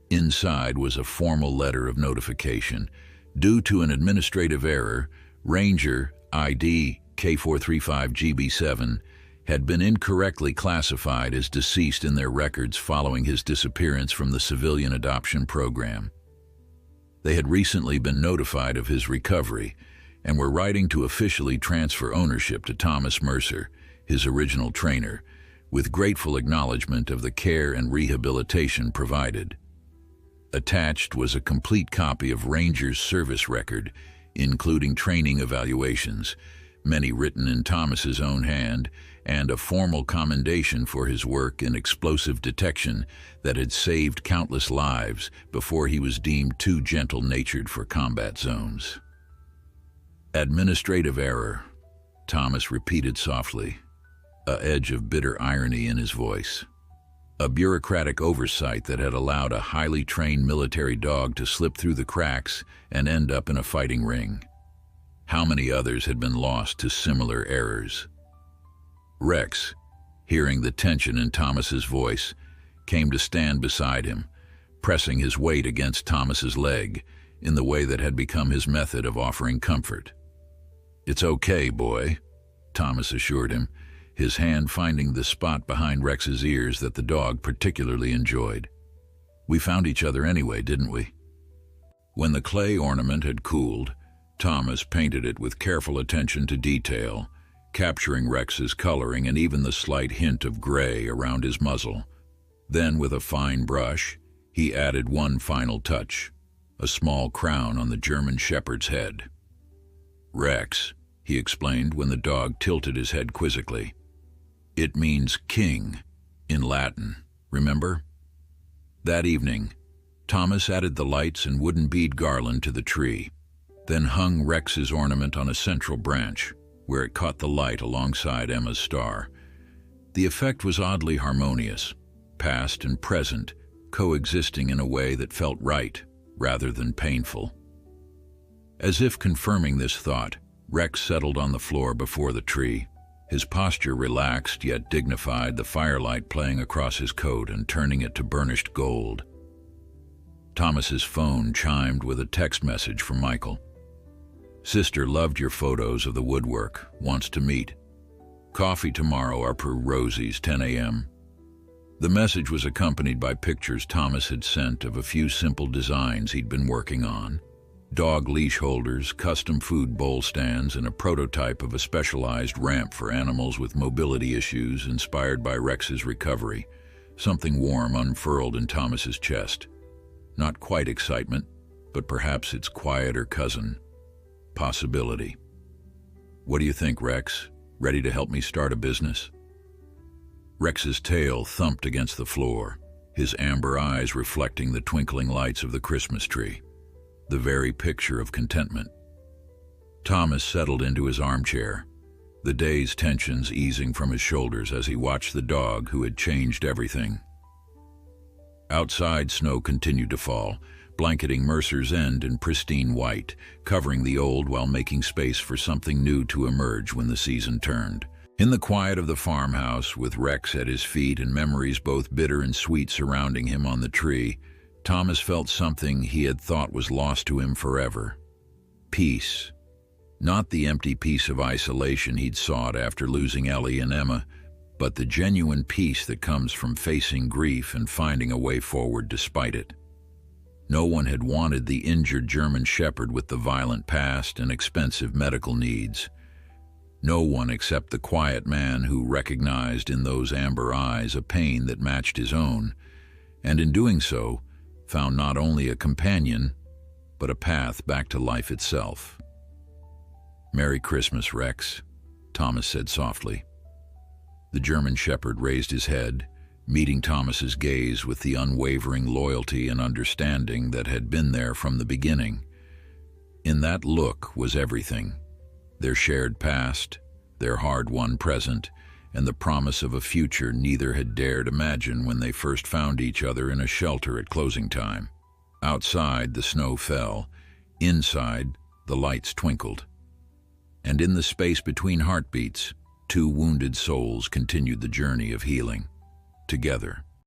Inside was a formal letter of notification. Due to an administrative error, Ranger ID K435GB7 had been incorrectly classified as deceased in their records following his disappearance from the civilian adoption program. They had recently been notified of his recovery and were writing to officially transfer ownership to Thomas Mercer, his original trainer, with grateful acknowledgement of the care and rehabilitation provided. Attached was a complete copy of Ranger's service record, including training evaluations, many written in Thomas's own hand, and a formal commendation for his work in explosive detection that had saved countless lives before he was deemed too gentle-natured for combat zones. "Administrative error," Thomas repeated softly, an edge of bitter irony in his voice. A bureaucratic oversight that had allowed a highly trained military dog to slip through the cracks and end up in a fighting ring. How many others had been lost to similar errors? Rex, hearing the tension in Thomas's voice, came to stand beside him, pressing his weight against Thomas's leg in the way that had become his method of offering comfort. "It's okay, boy," Thomas assured him, his hand finding the spot behind Rex's ears that the dog particularly enjoyed. "We found each other anyway, didn't we?" When the clay ornament had cooled, Thomas painted it with careful attention to detail, capturing Rex's coloring and even the slight hint of gray around his muzzle. Then, with a fine brush, he added one final touch, a small crown on the German shepherd's head. "Rex," he explained when the dog tilted his head quizzically. "It means king in Latin, remember?" That evening, Thomas added the lights and wooden bead garland to the tree, then hung Rex's ornament on a central branch, where it caught the light alongside Emma's star. The effect was oddly harmonious, past and present coexisting in a way that felt right rather than painful. As if confirming this thought, Rex settled on the floor before the tree, his posture relaxed yet dignified, the firelight playing across his coat and turning it to burnished gold. Thomas's phone chimed with a text message from Michael. "Sister loved your photos of the woodwork, wants to meet. Coffee tomorrow are per Rosie's, 10 a.m. The message was accompanied by pictures Thomas had sent of a few simple designs he'd been working on. Dog leash holders, custom food bowl stands, and a prototype of a specialized ramp for animals with mobility issues inspired by Rex's recovery. Something warm unfurled in Thomas's chest. Not quite excitement, but perhaps its quieter cousin. Possibility. "What do you think, Rex? Ready to help me start a business?" Rex's tail thumped against the floor, his amber eyes reflecting the twinkling lights of the Christmas tree. The very picture of contentment. Thomas settled into his armchair, the day's tensions easing from his shoulders as he watched the dog who had changed everything. Outside, snow continued to fall, blanketing Mercer's End in pristine white, covering the old while making space for something new to emerge when the season turned. In the quiet of the farmhouse, with Rex at his feet and memories both bitter and sweet surrounding him on the tree, Thomas felt something he had thought was lost to him forever. Peace. Not the empty peace of isolation he'd sought after losing Ellie and Emma, but the genuine peace that comes from facing grief and finding a way forward despite it. No one had wanted the injured German shepherd with the violent past and expensive medical needs. No one except the quiet man who recognized in those amber eyes a pain that matched his own, and in doing so, found not only a companion, but a path back to life itself. "Merry Christmas, Rex," Thomas said softly. The German shepherd raised his head, meeting Thomas's gaze with the unwavering loyalty and understanding that had been there from the beginning. In that look was everything: their shared past, their hard-won present, and the promise of a future neither had dared imagine when they first found each other in a shelter at closing time. Outside, the snow fell. Inside, the lights twinkled. And in the space between heartbeats, two wounded souls continued the journey of healing, together.